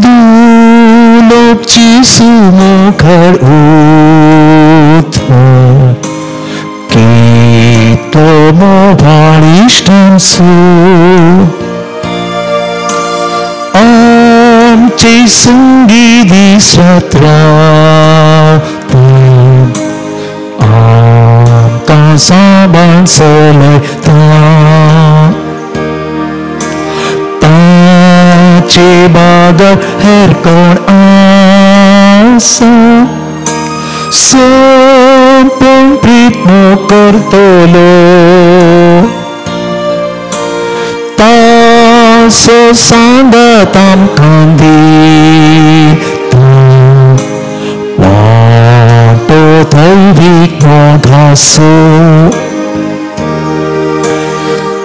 दुलोकची सुमुखार उतर कितो मोभाळिष्टांसु आमचे संगीती सत्रात आमकां सांबाळ चलयता ताचे बागर हेर कोण आसा सोंपून प्रीत करतलो तासो सांगत आमकां दिता वाटो दैवीक मोगासो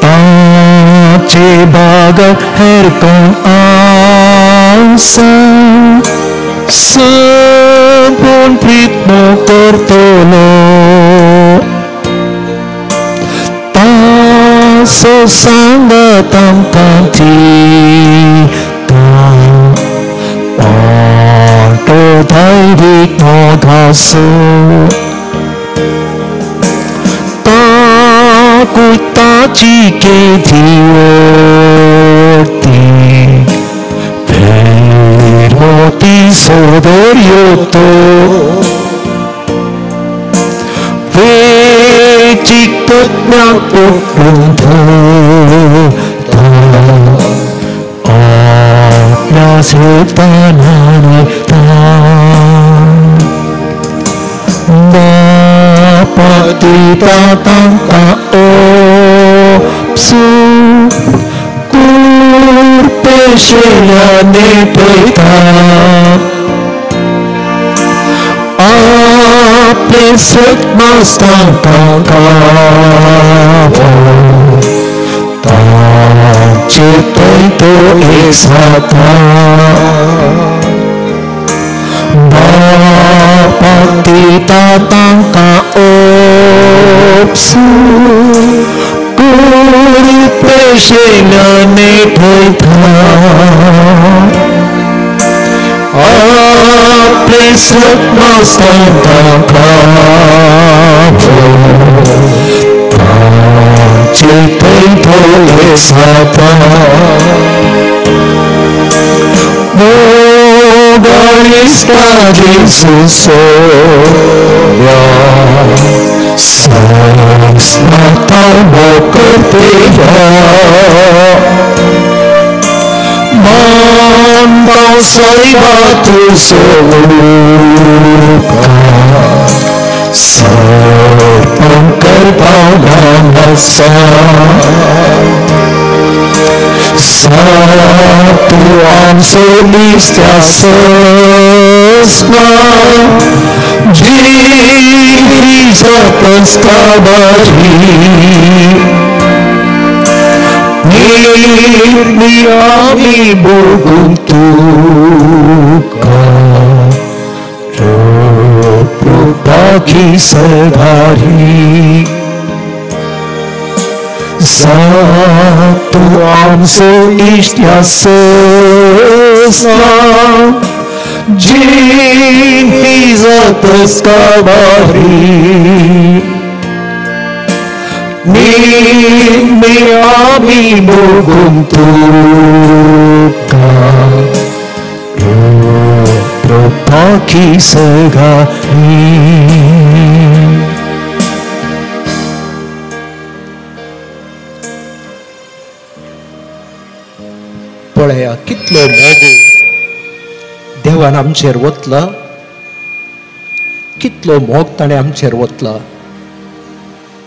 ताचे बागर हेर कोण आसा सोंपून प्रीत करतलो तासो सांगत आमकां दिता वाटो दैवीक मोगासो ताकूय ताची केदी वर्ती मोती सोदर्योतो वेचीक तज्ञाक आपल्या श्रोतानानयता बापा दिता तांकां ओप्सू पेशेल्याने पळयता आपले स्वप्नास तांकां गावो तांचे थंय तो एक जाता बापाक दिता तांकां ओप्सू पेशेल्याने पळयता आपले स्वप्नास तांकां गावो तांचे थंय तो एक जाता मोगाळिष्टा जेसू सोया संस्मृता मोकर्तेया मानता सैवा तुझो सर्पं करता नमसा Satu amsolistya sesna Diri zapaskabari Nirmiami boguntuka Propaki sedari Satu amsolistya sesna Diri zapaskabari Nirmiami boguntuka Propaki segari पळया कितलो मोगो देवान आमचेर वतला कितलो मोग ताणें आमचेर वतला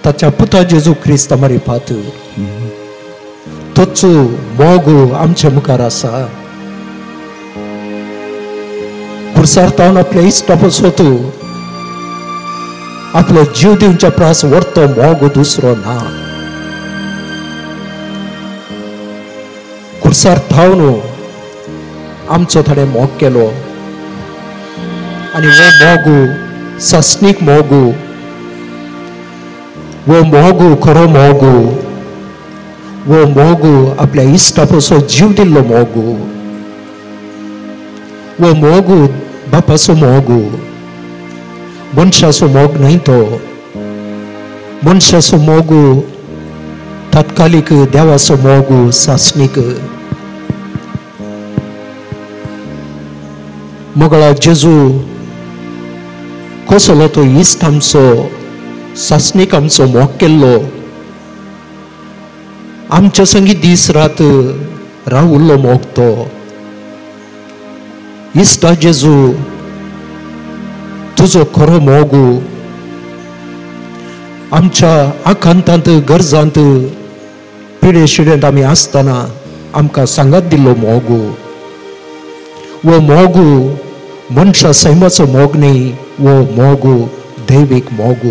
ताच्या पुता जेजू क्रिस्त आमरी पात तोच मोग आमचे मुखार आसा खुर्सार तावन आपल्या इश्टा पसत आपलो जीव दिवच्या प्रास व्हरतो मोग दुसरो ना खुर्सार थावन आमचो थोडे मोग केलो आनी वो मोगू सस्नीक मोगू वो मोगू खरो मोगू वो मोगू आपल्या इश्टा पसो जीव दिल्लो मोगू वो मोग बापाचो मोग, मनशाचो मोग न्हय तो. मनशाचो मोग तात्कालिक, देवाचो मोग सासणीक. मोगळा जेजू कसलो तो इश्ट आमचो, सासणीक आमचो मोग केल्लो, आमच्या संगी दीस रात रावुल्लो मोग तो. इश्टा जेजू तुजो खरो मोग आमच्या आकांतांत गरजांत पिडे शिडेंत आमी आसतना आमकां सांगात दिल्लो मोग. वो मोग मनशा सैमाचो मोग न्ही, वो मोग दैवीक मोग.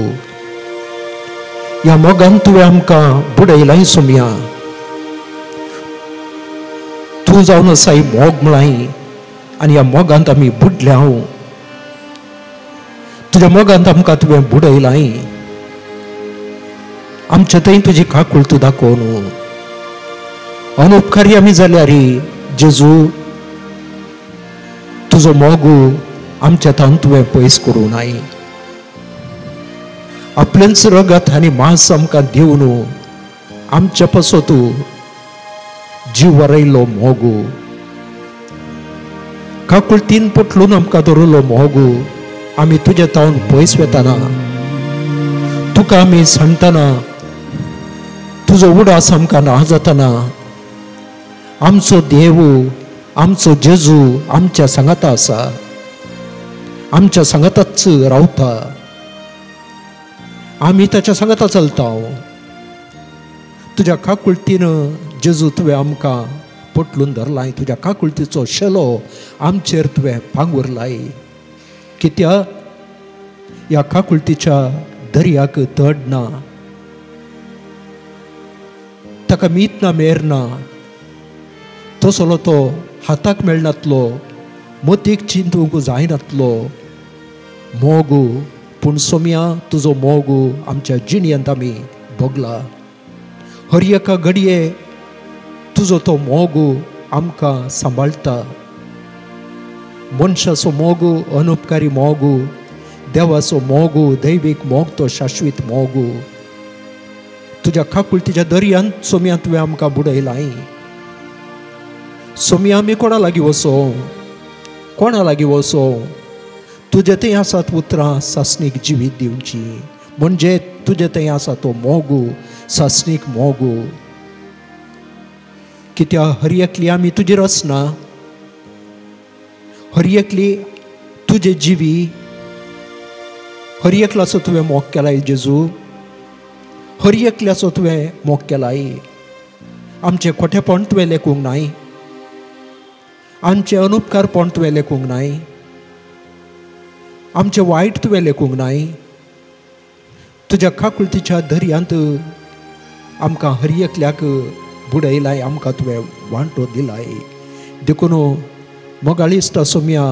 ह्या मोगान तुवें आमकां बुडयलाय सोम्या. तूं जावन आसा ही मोग म्हळाय आनी ह्या मोगांत आमी बुडल्या. तुज्या मोगांत आमकां तुवें बुडयलाय. आमच्या थंय तुजी काकुळट दाखोवन अनुपकारी आमी जाल्यार जेजू तुजो मोग आमच्या थान तुवें पयस करूं नाय. आपलेंच रगत आनी मांस आमकां दिवन आमच्या पासत जीव वरयल्लो मोग. काकुळटीन पटलून आमकां दवरलो मोग आमी तुज्या थावन पयस वेताना, तुका आमी सांगतना, तुजो उडास आमकां ना जातना, आमचो देव आमचो जेजू आमच्या सांगाता आसा, आमच्या सांगाताच रावता, आमी ताच्या सांगाता चलता. तुज्या काकुळटीन जेजू तुवें आमकां पटलून धरलाय. तुज्या काकुळटीचो शेलो आमचेर तुवें पांगुरलाय. कित्याक ह्या काकुळटीच्या दर्याक तड ना, ताका मीत ना मेर ना, तसलो तो हाताक मेळनातलो, मतीक चिंतूंक जायनातलो मोग. पूण सोम्या तुजो मोग आमच्या जिणेंत आमी भोगला. हर एका घडये तुजो तो मोग आमकां सांबाळटा. मनशाचो मोग अनुपकारी मोग, देवाचो मोग दैवीक मोग, तो शाश्वीत मोग. तुज्या काकुळटीच्या दर्यांत सोम्या तुवें आमकां बुडयलाय. सोम्या आमी कोणा लागीं वचो, कोणा लागीं वचो? तुजे थंय आसात उतरां सासणीक जिवीत दिवची, म्हणजे तुजे थंय आसा तो मोग, सासणीक मोग. कित्याक हर एकली आमी तुजेर आसना, हर एकली तुजे जिवी, हर एकल्याचो तुवें मोग केलाय जेजू, हर एकल्याचो तुवें मोग केलाय. आमचें खोटेपण तुवें लेखूंक नाय, आमचें अनुपकारपण तुवें लेखूंक नाय, आमचें वायट तुवें लेखूंक नाय. तुज्या काकुळटीच्या दर्यांत आमकां हर एकल्याक बुडयलाय, आमकां तुवें वांटो दिलाय. देखून मोगाळिश्टा सोम्या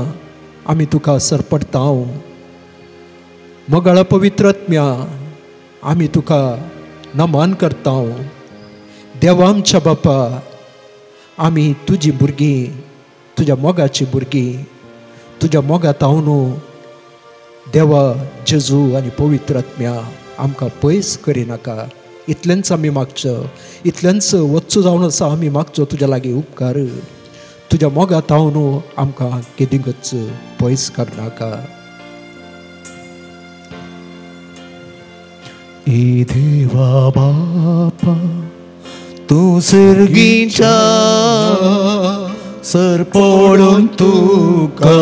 आमी तुका सरपडटा. मोगाळा पवित्रात्म्या आमी तुका नमान करता. देवा आमच्या बापा, आमी तुजी भुरगीं, तुज्या मोगाची भुरगीं, तुज्या मोगात हांव देवा जेजू आनी पवित्रात्म्या आमकां पयस करिनाका. इतलेंच आमी मागचो, इतलेंच वच्चो जावन आसा आमी मागचो तुज्या लागीं उपकार. तुज्या मोगात हांव आमकां केदींच पयस करनाका. ई देवा बापा, तूं सर्गीच्या सरपडून तुका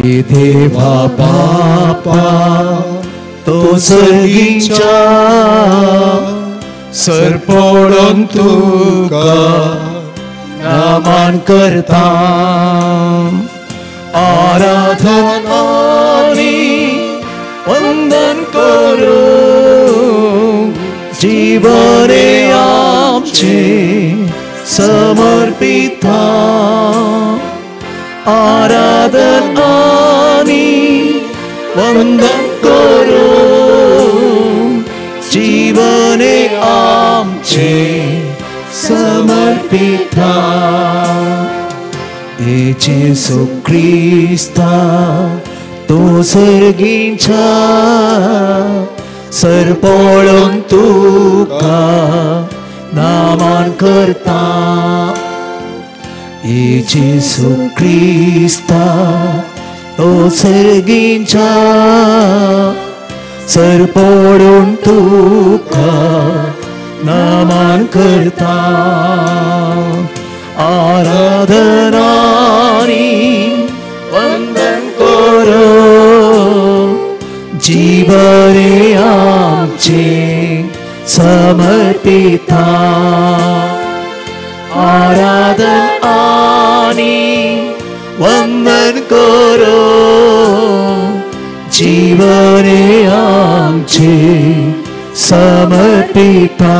ई देवा बापा, तो सर्गीच्या सरपडून तुका नमन करता. आराधना वंदन करू जीवने आमचे समर्पिता. आराधना वंदन करू जीवने आमचे समर्पिता येशू क्रिस्ता तू सर्गींचा सरपोळून तुका नामान करता येशू क्रिस्ता तू सर्गींचा सरपोळून तुका नामान करता आराधनानी वंदन करो जीवने आमचे समर्पिता आराधन आणि वंदन करो जीवने आमचे समर्पिता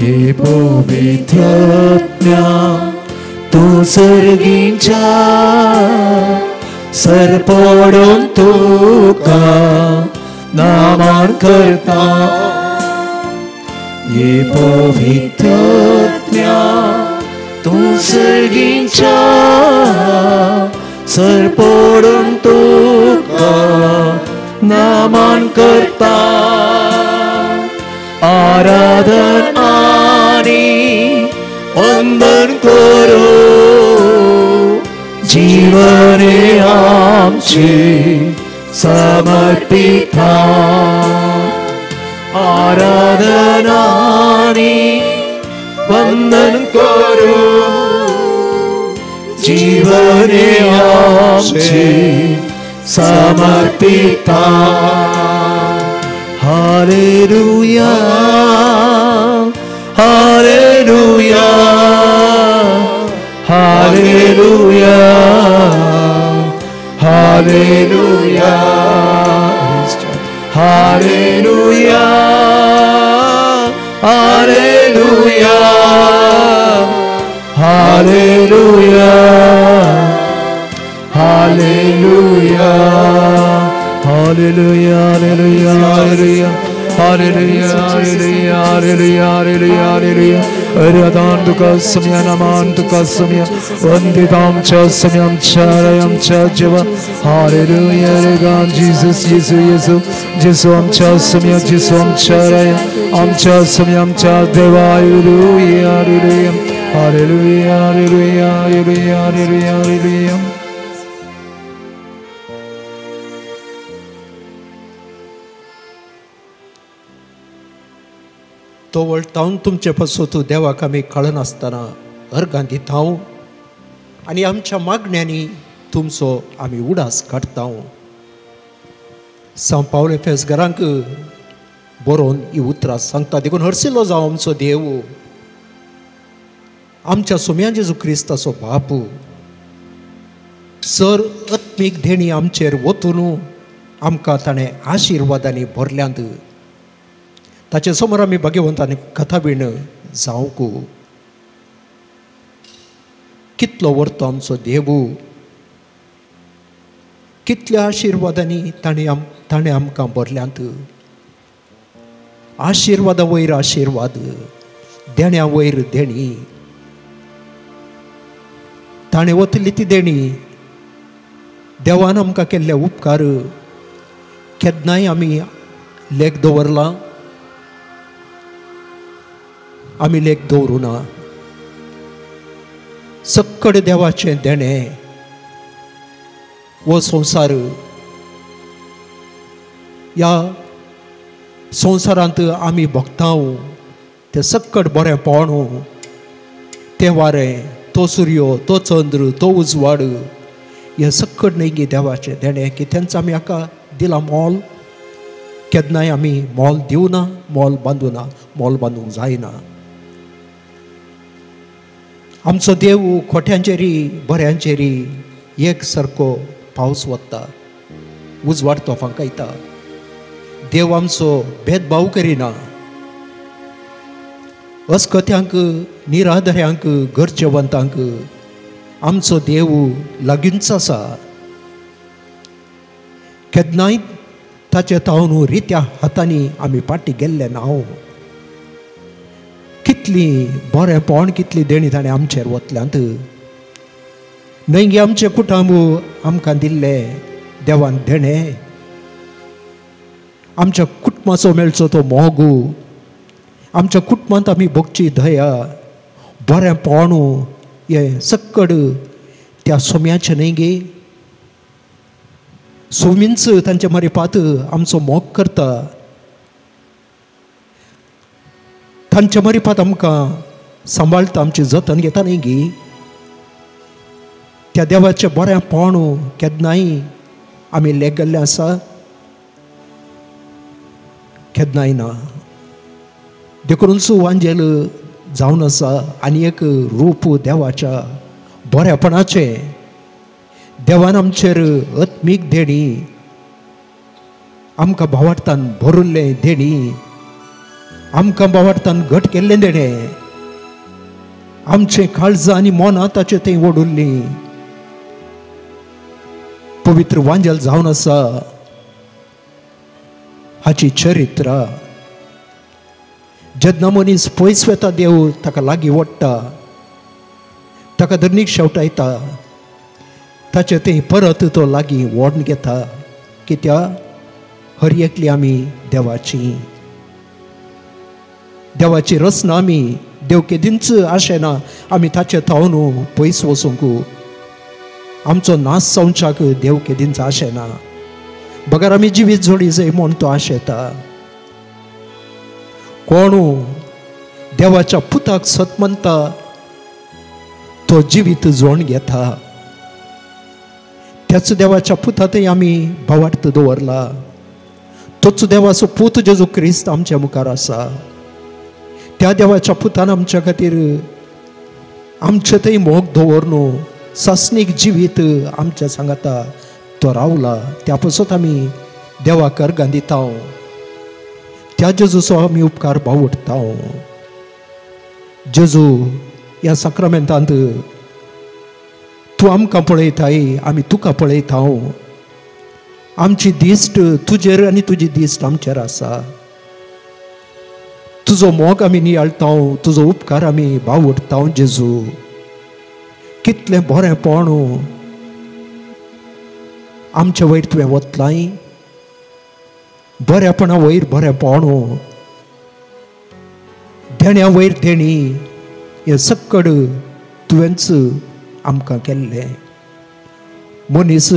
ये पवित्रात्म्या तू सर्गींचा सरपोळून तुका नामान करता ये पवित्रात्म्या तू सर्गींचा सरपोळून तुका नामान करता आराधन आणि वंदन करो जीवने आमचे समर्पिता आराधन आणि वंदन करो जीवने आमचे समर्पिता hallelujah hallelujah hallelujah hallelujah hallelujah hallelujah hallelujah hallelujah hallelujah hallelujah hallelujah hallelujah hallelujah hallelujah Ariadam tukasmya naman tukasmya Vanditam cha samyam charayam cha java Hallelujah God Jesus Yesu Jesu am cha samya Jesu am charayam am cha samyam cha deva Hallelujah Hallelujah Hallelujah Hallelujah Hallelujah Hallelujah Hallelujah तो वळटावन तुमचे पासून तूं देवाक आमी कळना आसतना अर्गां दितां आनी आमच्या मागण्यांनी तुमचो आमी उडास काडटा सांव पावल एफेसकारांक बरोवन ही उतरां सांगता देखून हरसिल्लो जावं आमचो देव आमच्या सोम्या जेजू क्रिस्ताचो बापू सर आत्मीक देणी आमचेर वतून आमकां ताणें आशिर्वादांनी भरल्यांत ताचे समोर आमी भगवंतान कथा बीण जावंक कितलो व्हरतो आमचो देव कितल्या आशिर्वादांनी ताणें आमकां भरल्यांत आशिर्वादा वयर आशिर्वाद देण्या वयर देणी ताणें वतली ती देणी देवान आमकां केल्ले उपकार केन्नाय आमी लेख दवरला आमी लेख दवरूं ना सक्कड देवाचें देणें वो संवसार ह्या संवसारांत आमी भोगता तें सक्कड बरें पळोवन तें वारें तो सूर्य तो चंद्र तो उजवाड हें सक्कड न्ही देवाचें देणें की तेंच आमी हाका दिलां मोल केन्नाय आमी मोल दिवना मोल बांदूना मोल बांदूंक जायना आमचो देव खोट्यांचेरी बऱ्यांचेरी एक सारको पावस वता उजवाड तोफांक येता देव आमचो भेदभाव करिना अस्कत्यांक निराधाऱ्यांक गरजेवंतांक आमचो देव लागींच आसा केन्नाय ताचे तावन रित्या हातांनी आमी पाटी गेल्ले ना कितली बरेंपण कितली देणी ताणें आमचेर वतल्यांत न्हय आमचे कुटुंब आमकां दिल्ले देवान देणें आमच्या कुटुंबाचो मेळचो तो मोगू आमच्या कुटुंबांत आमी भोगची दया बरेंपण हें सक्कड त्या सोम्याचें न्हय गे सोमींच तांच्या मरेपात आमचो मोग करता तांच्या मरेपात आमकां सांबाळटा आमचें जतन घेता न्हय गे त्या देवाचें बरेंपण केन्नाय आमी लेगल्ले आसा केन्नाय ना देखूनच वांजेल जावन आसा आनी एक रूप देवाच्या बरेपणाचें देवान आमचेर आत्मीक देणी आमकां भावार्थान भरिल्लें देणी आमकां भावार्थान घट केल्लें देणें आमचें काळजां आनी मोनां ताचें थंय ओडुल्लीं पवित्र वांजेल जावन आसा हाची चरित्र जेन्ना मनीस पयस वेता देव ताका लागीं ओडटा ताका धर्नीक शेवटायता ताचे थंय परत तो लागीं ओडून घेता कित्या हर एकली आमी देवाची रचना आमी देव केदींच आशेना आमी ताचे थावन पयस वचूंक आमचो नाश जावच्याक देव केदींच आशेना बगर आमी जिवीत जोडी जाय म्हूण तो आशेता कोण देवाच्या पुताक सत म्हणटा तो जिवीत जोड घेता त्याच देवाच्या पुतांतय आमी भावार्थ दवरला तोच देवाचो पूत जेजू क्रिस्त आमच्या मुखार आसा त्या देवाच्या पुतान आमच्या खातीर आमचे थंय मोग दवरून सासणीक जिवीत आमच्या सांगाता तो रावला त्या पासून आमी देवाक अर्गां दिता त्या जेजूचो आमी उपकार भावुरता जेजू ह्या साक्रामेंतांत तूं आमकां पळयताय आमी तुका पळयता आमची दिश्ट तुजेर आनी तुजी दिश्ट आमचेर आसा तुजो मोग आमी नियाळटा तुजो उपकार आमी भावुरता जेजू कितलें बरेंपण आमचे वयर तुवें वतलाय बरेपणा वयर बरेपण देण्या वयर देणी हे सक्कड तुवेंच आमकां केल्लें मनीस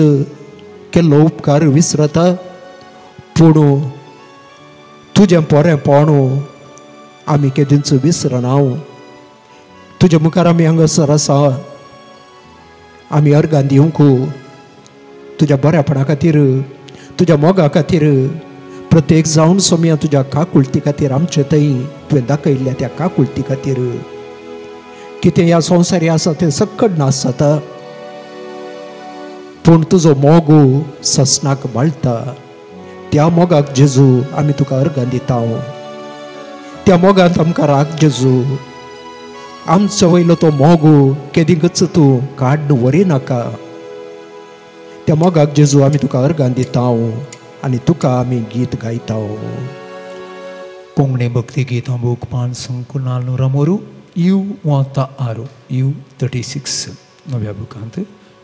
केल्लो उपकार विसरता पूण तुजें बरेपण आमी केदींच विसरना तुजे मुखार आमी हांगासर आसा आमी अर्गां दिवंक तुज्या बऱ्यापणा खातीर तुज्या मोगा खातीर प्रत्येक जावन सोम्या तुज्या काकुळती खातीर आमचे थंय तुवें दाखयल्ल्या त्या काकुळती खातीर कितें ह्या संवसारी आसा तें सक्कड नास जाता पूण तुजो मोग ससनाक बाळटा त्या मोगाक जेजू आमी तुका अर्गां दिता त्या मोगांत आमकां राख जेजू आमचो वयलो तो मोग केदींच तूं काडून व्हरिनाका त्या मोगाक जेजू आमी तुका अर्गां दिता आनी तुका आमी गीत गायता कोंगणे भक्ती गीत बूक 543 U36 U36 नव्या बुकांत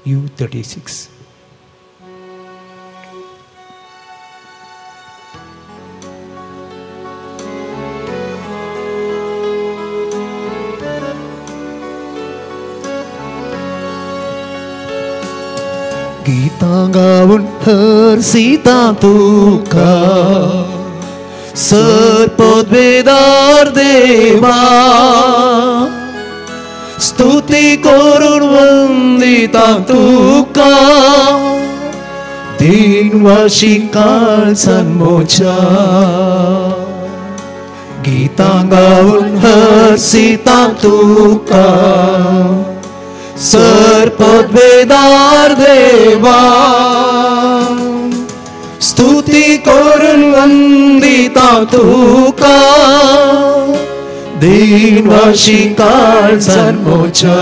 U36 गीतां गावून हरसिता तुका सर्पोद्वेदार देवा स्तुती करून वंदिता तुका दिनवाशी काळजान मोच्या गीतां गावून हरसिता तुका सर्पोद्वेदार देवा स्तुती करून वंदिता तुका दिनवाशी काळजान मोच्या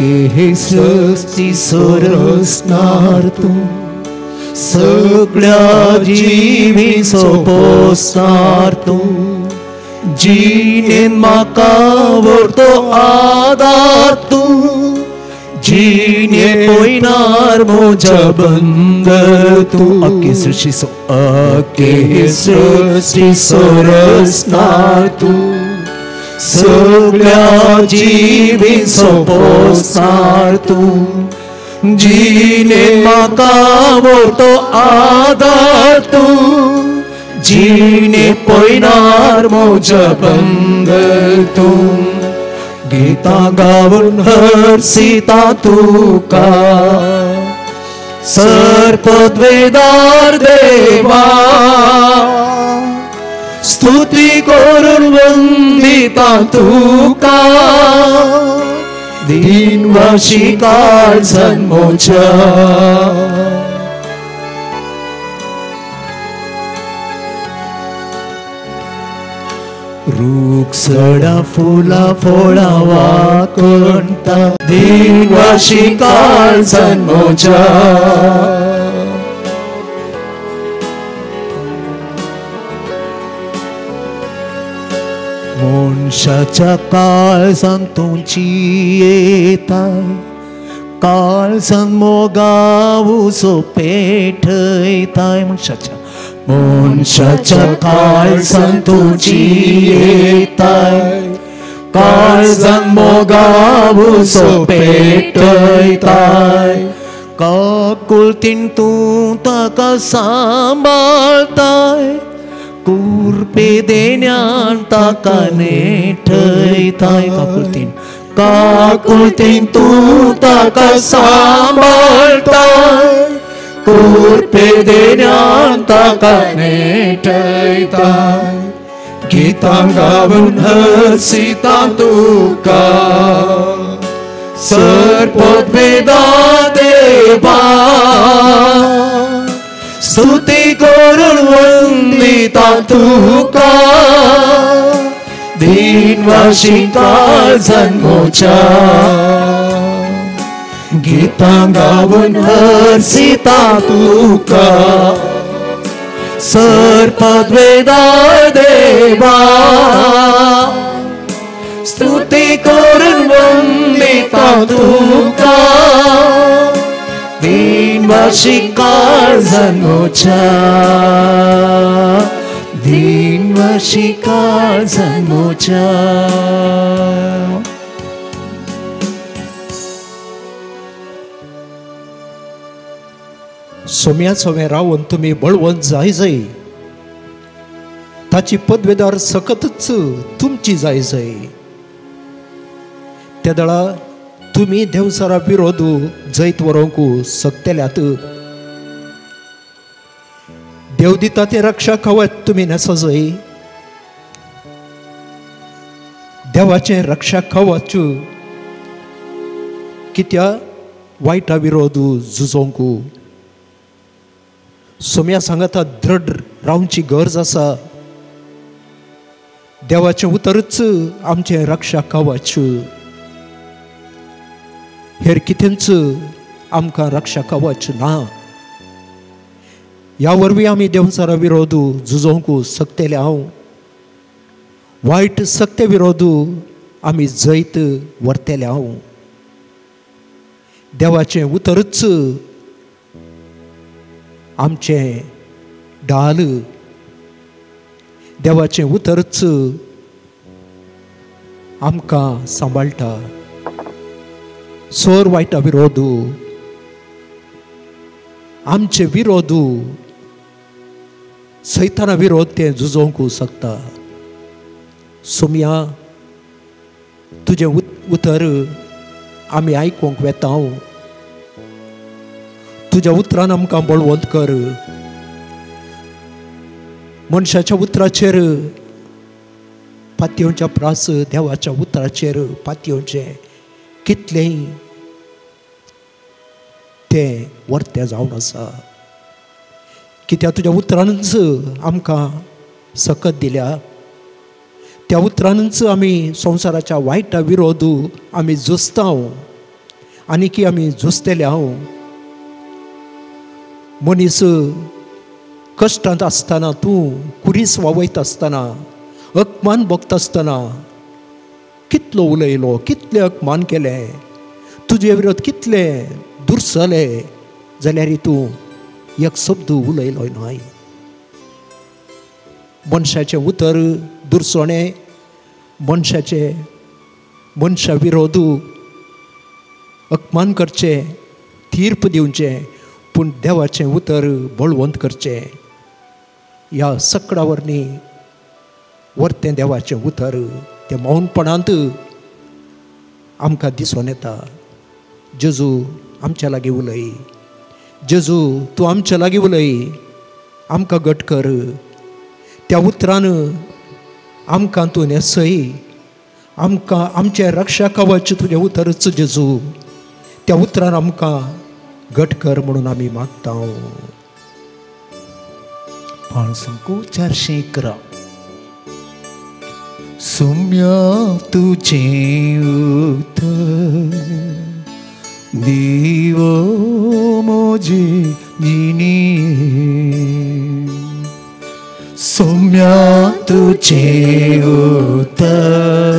हे सृष्टी सोरसणार तू सगळ्या जीवी सोपोसणार तू जिणेन म्हाका व्हरतो आदार तू जिणे पळयणार म्हज्या बंद तू अख्खे सृष्टी सोरसणार तू सगळ्या जीवी सोपोसणार तू जिणे म्हाका व्हरतो आदार तू जिणे पळयणार म्हज्या बंद तू गीतां गावून हर्षिता तुका सर्पद्वेदार देवा स्तुती करून वंदिता तुका दिनवाशी काळ जन्मोच्या रूख सडा फुला फळा वाकणता दिनवाशी काळ जन्मोच्या मनशाच्या काळजांत तुमची येताय काळजांत मोगावूचो पेटयताय मनशाच्या काळजांत तुमची येताय काळजांत मोगावूचो पेटयताय काकुळतीन तूं ताका सांबाळताय कुर्पे देण्यान ताका नेठयताय काकुळतीन तूं ताका सांबाळताय कुर्पे देण्यान ताका नेठयताय गीतां गावून हर्षिता तुका सर्पद्वेदा देवा स्तुती करून वंदिता तुका दिनवाशी काळ जन्मोच्या गीतां गावून हर्षिता तुका सर्पद्वेदा देवा स्तुती करून वंदिता तुका दिनवाशी काळ जन्मोच्या दिनवाशी काळ जन्मोच्या सोम्या सोम्या रावून तुम्ही बळवंत जाय जाय ताची पदवेदार सकतच तुमची जाय जाय त्या दळा तुम्ही देवसारा विरोध जैत वरोंक सकतेल्यात देव दिता ते रक्षा कवच तुम्ही नेसा जाय देवाचे रक्षा कवच कित्या वायटा विरोध झुजोंक सोम्या सांगता दृढ रावची गरज आसा देवाचे उतरच आमचे रक्षा कवच हेर कितेंच आमकां रक्षा कवच ना ह्या वरवीं आमी देवसारा विरोध झुजोंक सकतेले हांव वायट सक्ते विरोध आमी जैत व्हरतेले हांव देवाचें उतरच आमचें ढाल देवाचें उतरच आमकां सांबाळटा सोर वायटा विरोध आमचे विरोध सैताना विरोध ते झुजोंक शकता सोम्या तुजें उतर आमी आयकूंक वेता तुज्या उतरान आमकां बळवंत कर मनशाच्या उतराचेर पातयेवच्या प्रास देवाच्या उतराचेर पातयेवचें कितलेंय तें वर्तें जावन आसा कित्याक तुज्या उतरानच आमकां सकत दिल्या त्या उतरानच आमी संवसाराच्या वायटा विरोध आमी झुजता आनीक आमी झुजतेले हांव मनीस कश्टांत आसतना तूं कुरीस वावयता आसतना अपमान भोगता आसतना कितलो उलयलो, कितले अपमान केले, तुजे विरोध कितले दुरसले, जाल्यार तूं एक शब्द उलयलो न्हय. मनशाचें उतर दुरसोणें, मनशा विरोध अपमान करचें, तीर्प दिवचें, पूण देवाचें उतर बळवंत करचें. ह्या सकडा वरणी वर्तें देवाचें उतर तें मौनपणांत आमकां दिसून येता. जेजू आमच्या लागीं उलय, जेजू तूं आमच्या लागीं उलय, आमकां घट कर. त्या उतरान आमकां तूं नेसय, आमकां आमचें रक्षा कवच तुजें उतरच जेजू. त्या उतरान आमकां घट कर म्हणून आमी मागता. पाळसंको 411 सौम्या तुझें उतर दिवो म्हजे जिणेंत. सौम्या तुझें उतर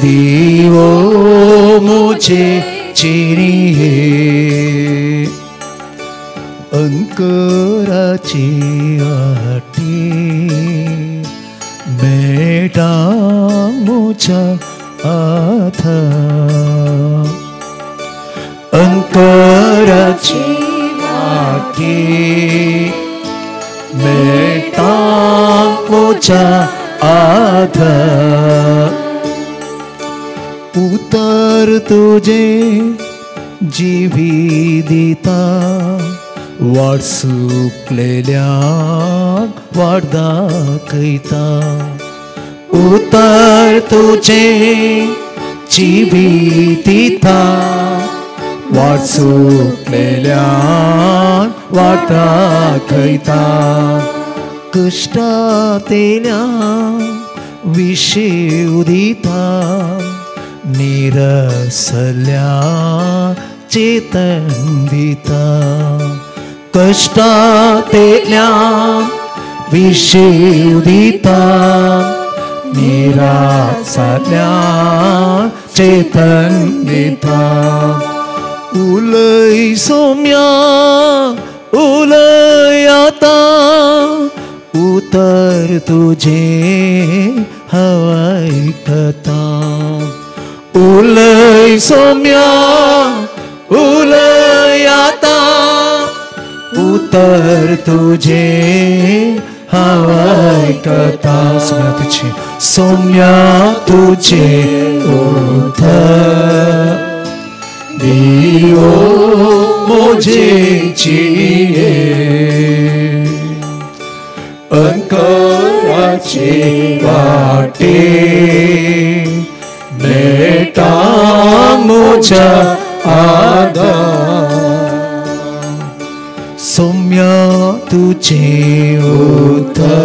दिवो म्हजे जिणेंत. अंकराची वाटे मेळटा म्हज्या हातांत. अंकराची वाटे मेळटा म्हज्या हातांत. उतर तुजें जिवी दिता, वाट सुकलेल्याक वाट दाखयता. उतर तुजें जिवीत दिता, वाट सुकलेल्याक वाट दाखयता. कश्टांतल्या विशीव दिता, निरसल्या चेतन दिता. कश्टांतल्या विशीव दिता, निरासल्या चेतन दिता. उलय सौम्या उलय आतां, उतर तुजें हांव आयकता. उलय सौम्या उलय आतां, उतर तुजें हांव आयकता. सौम्या तुजें उतर दिवो म्हजे जिणेंत. अंकराचे वाटे मेळटा म्हज्या हातांत. सौम्या तुजें उतर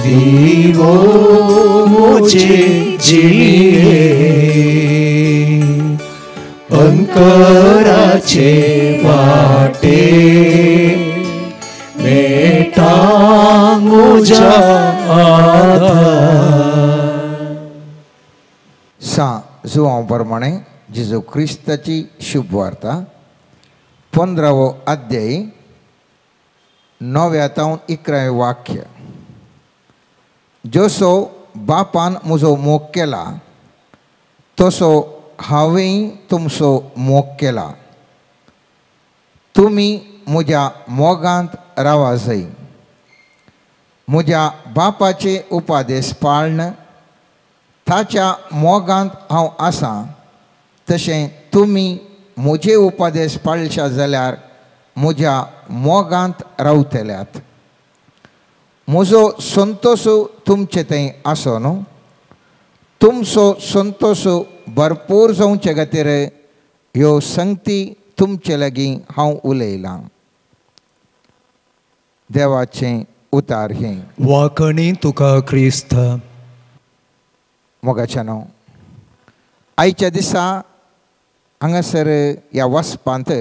दिवो म्हजे जिणेंत. अंकराचे वाटे मेळटा म्हज्या हातांत. जुवां प्रमाणे जेजू क्रिस्ताची शुभ वार्ता 15वो अध्याय 9 तावन 11 वाक्य. जसो बापान म्हजो मोग केला तसो हांवें तुमचो मोग केला. तुमी म्हज्या मोगांत रावा जाय. म्हज्या बापाचे उपादेश पाळन ताच्या मोगांत हांव आसां, तशें तुमी म्हजे उपादेश पाळशा जाल्यार म्हज्या मोगांत रावतल्यात. म्हजो संतोश तुमचे थंय आसो न्हू. तुमचो संतोश भरपूर जावचे खातीर ह्यो संगती तुमचे लागीं हांव उलयलां. देवाचें उतार हें. वाकणी तुका क्रिस्त. मोगाच्यानो आयच्या दिसा हांगासर ह्या वचपांत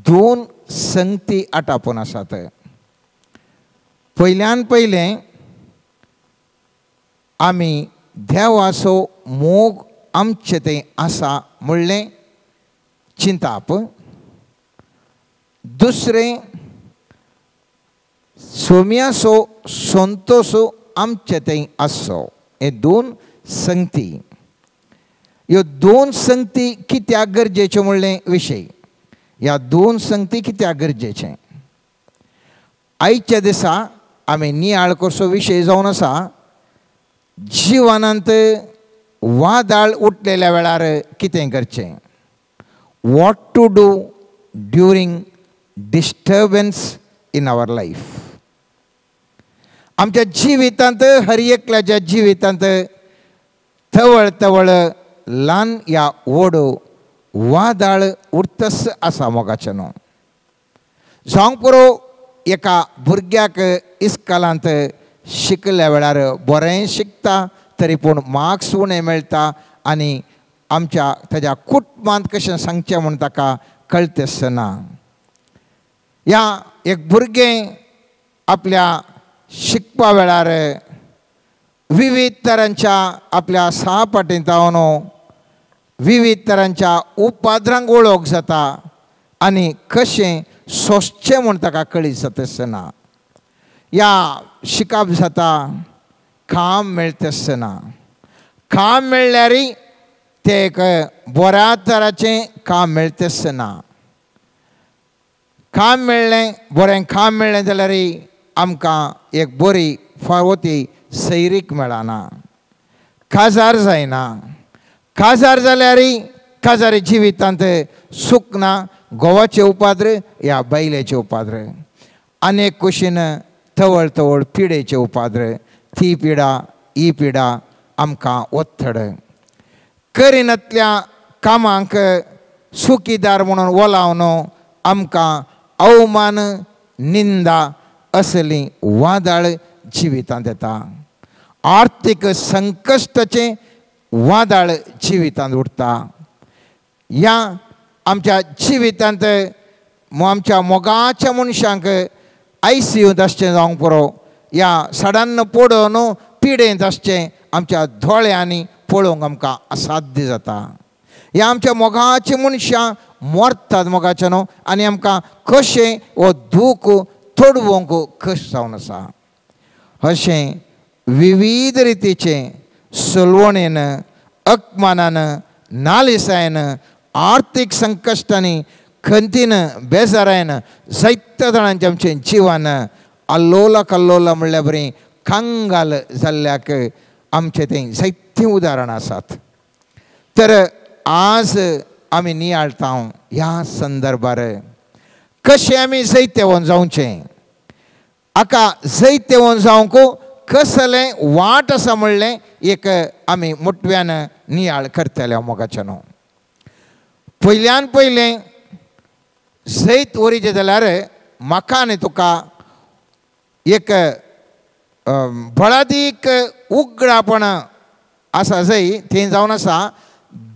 2 संगती आटापून आसात. पयल्यान पयलें आमी देवाचो मोग आमचे थंय आसा म्हणलें चिंताप. दुसरें सोम्याचो संतोश आमचे थंय आसचो. हे 2 संगती. ह्यो 2 संगती कित्याक गरजेच्यो म्हणलें विशय. ह्या 2 संगती कित्याक गरजेचें. आयच्या दिसा आमी नियाळ करचो विशय जावन आसा जिवनांत वादळ उठलेल्या वेळार कितें करचें. What to do during disturbance in our life. आमच्या जिवितांत हर एकल्याच्या जिवितांत तवळ तवळ ल्हान या व्हड वादळ उरतस आसा मोगाचें न्हू. जावंक पुरो एका भुरग्याक इस्कॉलांत शिकल्या वेळार बरें शिकता तरी पूण मार्क्स उणें मेळटा आनी आमच्या ताच्या कुटुंबांत कशें सांगचें म्हूण ताका कळतेस ना. ह्या एक भुरगें आपल्या शिकपा वेळार विविध तरांच्या आपल्या सहपाठींत रावन विविध तरांच्या उपाद्रांक वळख जाता आनी कशें सोंसचें म्हूण ताका कळीत जातस ना. ह्या शिकप जाता काम मेळतस ना. काम मेळ्ळ्यारय तें एक बऱ्या तराचें काम मेळतस ना. काम मेळ्ळें बरें काम मेळ्ळें जाल्यारय आमकां एक बरी फावती सैरीक मेळना. काजार जायना. काजार जाल्यारय काजारी जिवितांत सूख ना. घोवाचें उपाद्र या बायलेचें उपाद्र. अनेक कुशीन तवळ तवळ पिडेचें उपाद्र. ती पिडा ही पिडा आमकां ओत्थड. करिनातल्या कामांक सुखीदार म्हणून वलावन आमकां अवमान निंदा असलीं वादळ जिवितांत येता. आर्थीक संकश्टाचें वादळ जिवितांत उरता. ह्या आमच्या जिवितांत आमच्या मोगाच्या मनशांक ICUंत आसचें जावंक पुरो. ह्या सडन पडोवन पिडेंत आसचें आमच्या दोळ्यांनी पळोवंक आमकां असाध्य जाता. ह्या आमच्या मोगाच्या मनशां मरतात मोगाचे न्हू आनी आमकां कशें हो दूख तोडवंक कश्ट जावन आसा. अशें विविध रितीचें सलवणेन अपमानान नालिसायन आर्थीक संकश्टांनी खंतीन बेजारायन जायत्या जाणांचें आमचें जिवन अल्लोला कल्लोला म्हणल्यार बरें कांगाल जाल्ल्याक आमचें तें जायतीं उदाहरणां आसात. तर आज आमी नियाळटा ह्या संदर्भार कशें आमी जैतेवन जावचें. हाका जैतेवन जावंक कसलें वाट आसा म्हणलें एक आमी मुटव्यान नियाळ करतले मोगाचें न्हू. पयल्यान पयलें जैत वरीचें जाल्यार म्हाका आनी तुका एक बळादीक उगडापण आसा जंय थंय जावन आसा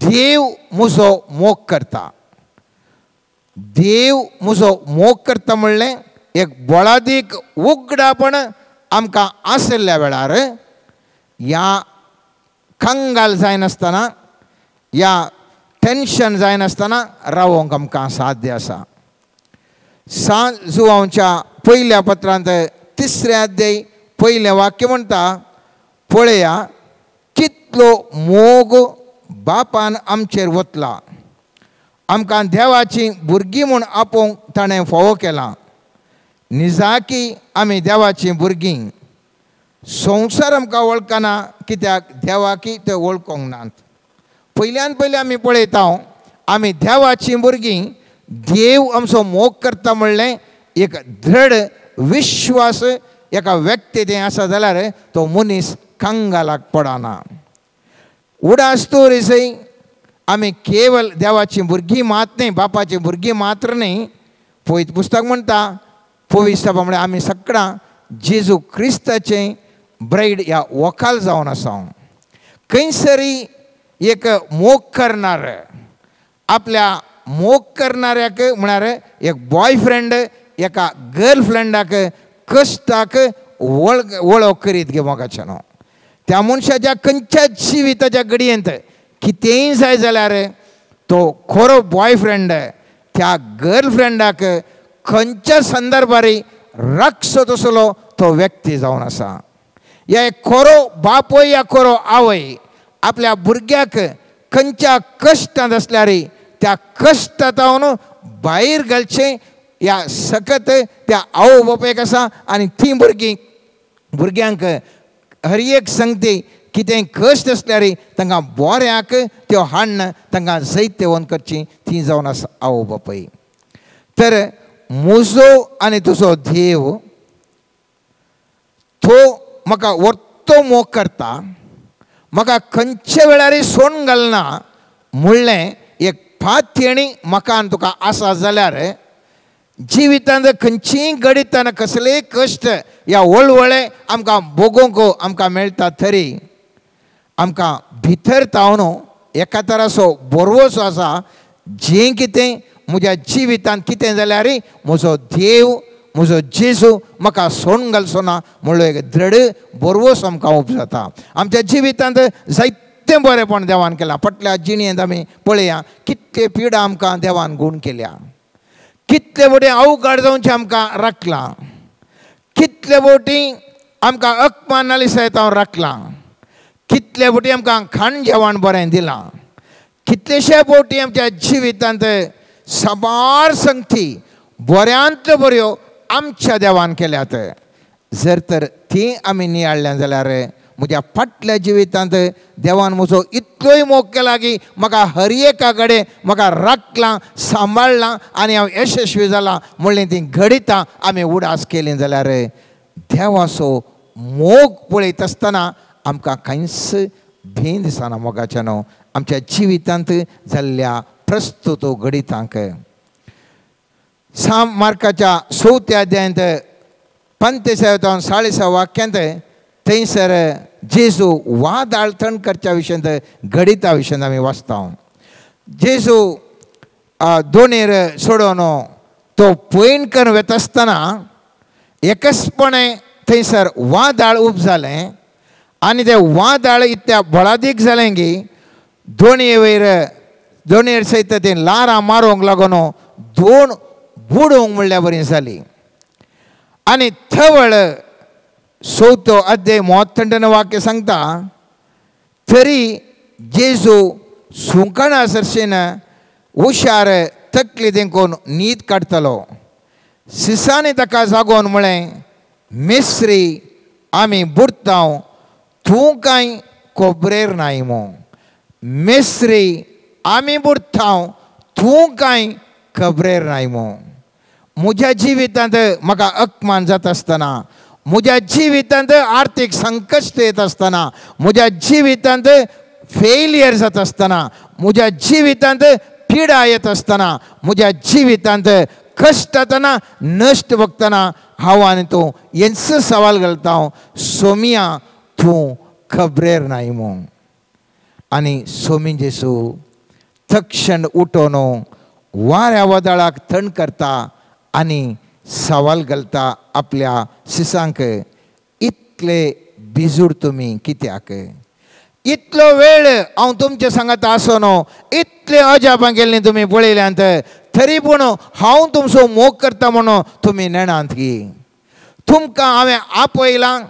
देव म्हजो मोग करता. देव म्हजो मोग करता म्हणलें एक बळादीक उगडापण आमकां आसल्या वेळार ह्या कंगाल जायनासतना ह्या टेन्शन जायनासतना रावोंक आमकां साध्य आसा. सांत जुवांवच्या पयल्या पत्रांत 3रे अध्याय 1लें वाक्य म्हणटा पळया कितलो मोग बापान आमचेर वतला. आमकां देवाची भुरगीं म्हूण आपोवंक ताणें फोव केला. निजाकी आमी देवाची भुरगीं. संवसार आमकां वळखना कित्याक देवाकी ते वळखोंक नात. पयल्यान पयलीं आमी पळयता आमी देवाची भुरगीं. देव आमचो मोग करता म्हणलें एक दृढ विश्वास एका व्यक्ती थंय आसा जाल्यार तो मनीस कंगालाक पडना. उडास तोरीसय आमी केवल देवाची भुरगीं मात न्ही बापाची भुरगीं मात्र न्ही. पळयत पुस्तक म्हणटा पवित्र म्हणल्यार आमी सगळां जेजू क्रिस्ताचें ब्रायड ह्या वखाल जावन आसा. खंयसरी एक मोग करणार, आपल्या मोग करणाऱ्याक म्हळ्यार एक बॉयफ्रेंड एका गर्लफ्रेंडाक कश्टाक वळख करीत गे मोगाच्या न्हू. त्या मनशाच्या खंयच्याच जिविताच्या घडयेंत कितेंय जाय जाल्यार तो खरो बॉयफ्रेंड त्या गर्लफ्रेंडाक खंयच्या संदर्भार राखसो तसलो तो व्यक्ती जावन आसा. या खरो बापूय या खरो आवय आपल्या भुरग्याक खंयच्या कश्टांत आसल्यार त्या कश्टांतावन भायर घालचें या सकत त्या आवय बापायक आसा. आनी ती भुरग्यांक हर एक संगती कितें कश्ट आसल्यार तांकां बऱ्याक त्यो हाडन तांकां जैतेवन करची ती जावन आसा आवय बापाय. तर म्हजो आनी तुजो देव तो म्हाका वर्तो मोग करता, म्हाका खंयच्या वेळार सोडून घालना म्हणलें एक फात तेणी म्हाका आनी तुका आसा जाल्यार जिवितांत खंयचीय घडीतना कसलेय कश्ट या वळवळे आमकां भोगूंक आमकां मेळटा तरी आमकां भितर तावन एका तराचो बरवसो आसा. जें कितें म्हज्या जिवितांत कितें जाल्यार म्हजो देव म्हजो जेजू म्हाका सोडून घालचो ना म्हणलो एक दृढ बरवस आमकां उपजाता. आमच्या जिवितांत जायतें बरेंपण देवान केलां. फाटल्या जिणेंत आमी पळया कितले पिडा आमकां देवान गूण केल्या, कितले फावटी अवघड जावचें आमकां राखलां, कितले फावटी आमकां अपमान सयतावन राखलां, कितले फावटी आमकां खाण जेवण बरें दिलां, कितलेशे फावटी आमच्या जिवितांत साबार संगती बऱ्यांतल्यो बऱ्यो आमच्या देवान केल्यात. जर तर ती आमी नियाळ्ळ्या जाल्यार म्हज्या फाटल्या जिवितांत देवान म्हजो इतलोय मोग केला की म्हाका हर एका कडेन म्हाका राखलां, सांबाळलां आनी हांव यशस्वी जालां म्हणलें ती घडितां आमी उडास केली जाल्यार देवाचो मोग पळयत आसतना आमकां कांयच भीं दिसना मोगाच्या न्हू आमच्या जिवितांत जाल्ल्या प्रस्तुत घडितांक. साम मार्काच्या 4थ्या अध्यायांत 45-46 वाक्यांत थंयसर जेजू वादाळ थंड करच्या विशयांत घडिता विशयांत आमी वाचता. जेजू दोणेर सोडून तो पयण करून वता आसतना एकसपणे थंयसर वादाळ उब जालें आनी तें वादाळ इतल्या बळादीक जालें की दोणयेर सयत तें लारां मारूंक लागून दोन बुडोवंक म्हणल्या बरी जाली. आनी थवळ 4थो अध्याय 33 वाक्य सांगता तरी जेजू सुंकणा सरशेन हुशार तकली देखून न्हीद काडटलो. सिसांनी ताका जागोवन म्हळें मेस्त्री आमी बुडटाव तूं कांय खबरेर नाय मो. मेस्त्री आमी बुडटाव तूं कांय खबरेर नाय मो. म्हज्या जिवितांत म्हाका अपमान जाता आसतना, म्हज्या जिवितांत आर्थीक संकश्ट येत आसतना, म्हज्या जिवितांत फेलियर जाता आसतना, म्हज्या जिवितांत पिडा येत आसतना, म्हज्या जिवितांत कश्ट जातना नश्ट भोगतना हांव आनी तूं हेंच सवाल घालता सोमिया तूं खबरेर नाय मो. आनी सोमी जेसू तक्षण उठोवन वाऱ्या वदाळाक थंड करता आनी सवाल घालता आपल्या शिसांक इतले बिजूड तुमी कित्याक? इतलो वेळ हांव तुमचे सांगात आसो न्हू, इतले अजापां केल्लीं तुमी पळयल्यांत तरी पूण हांव तुमचो मोग करता म्हणून तुमी नेणांत की. तुमकां हांवें आपयलां,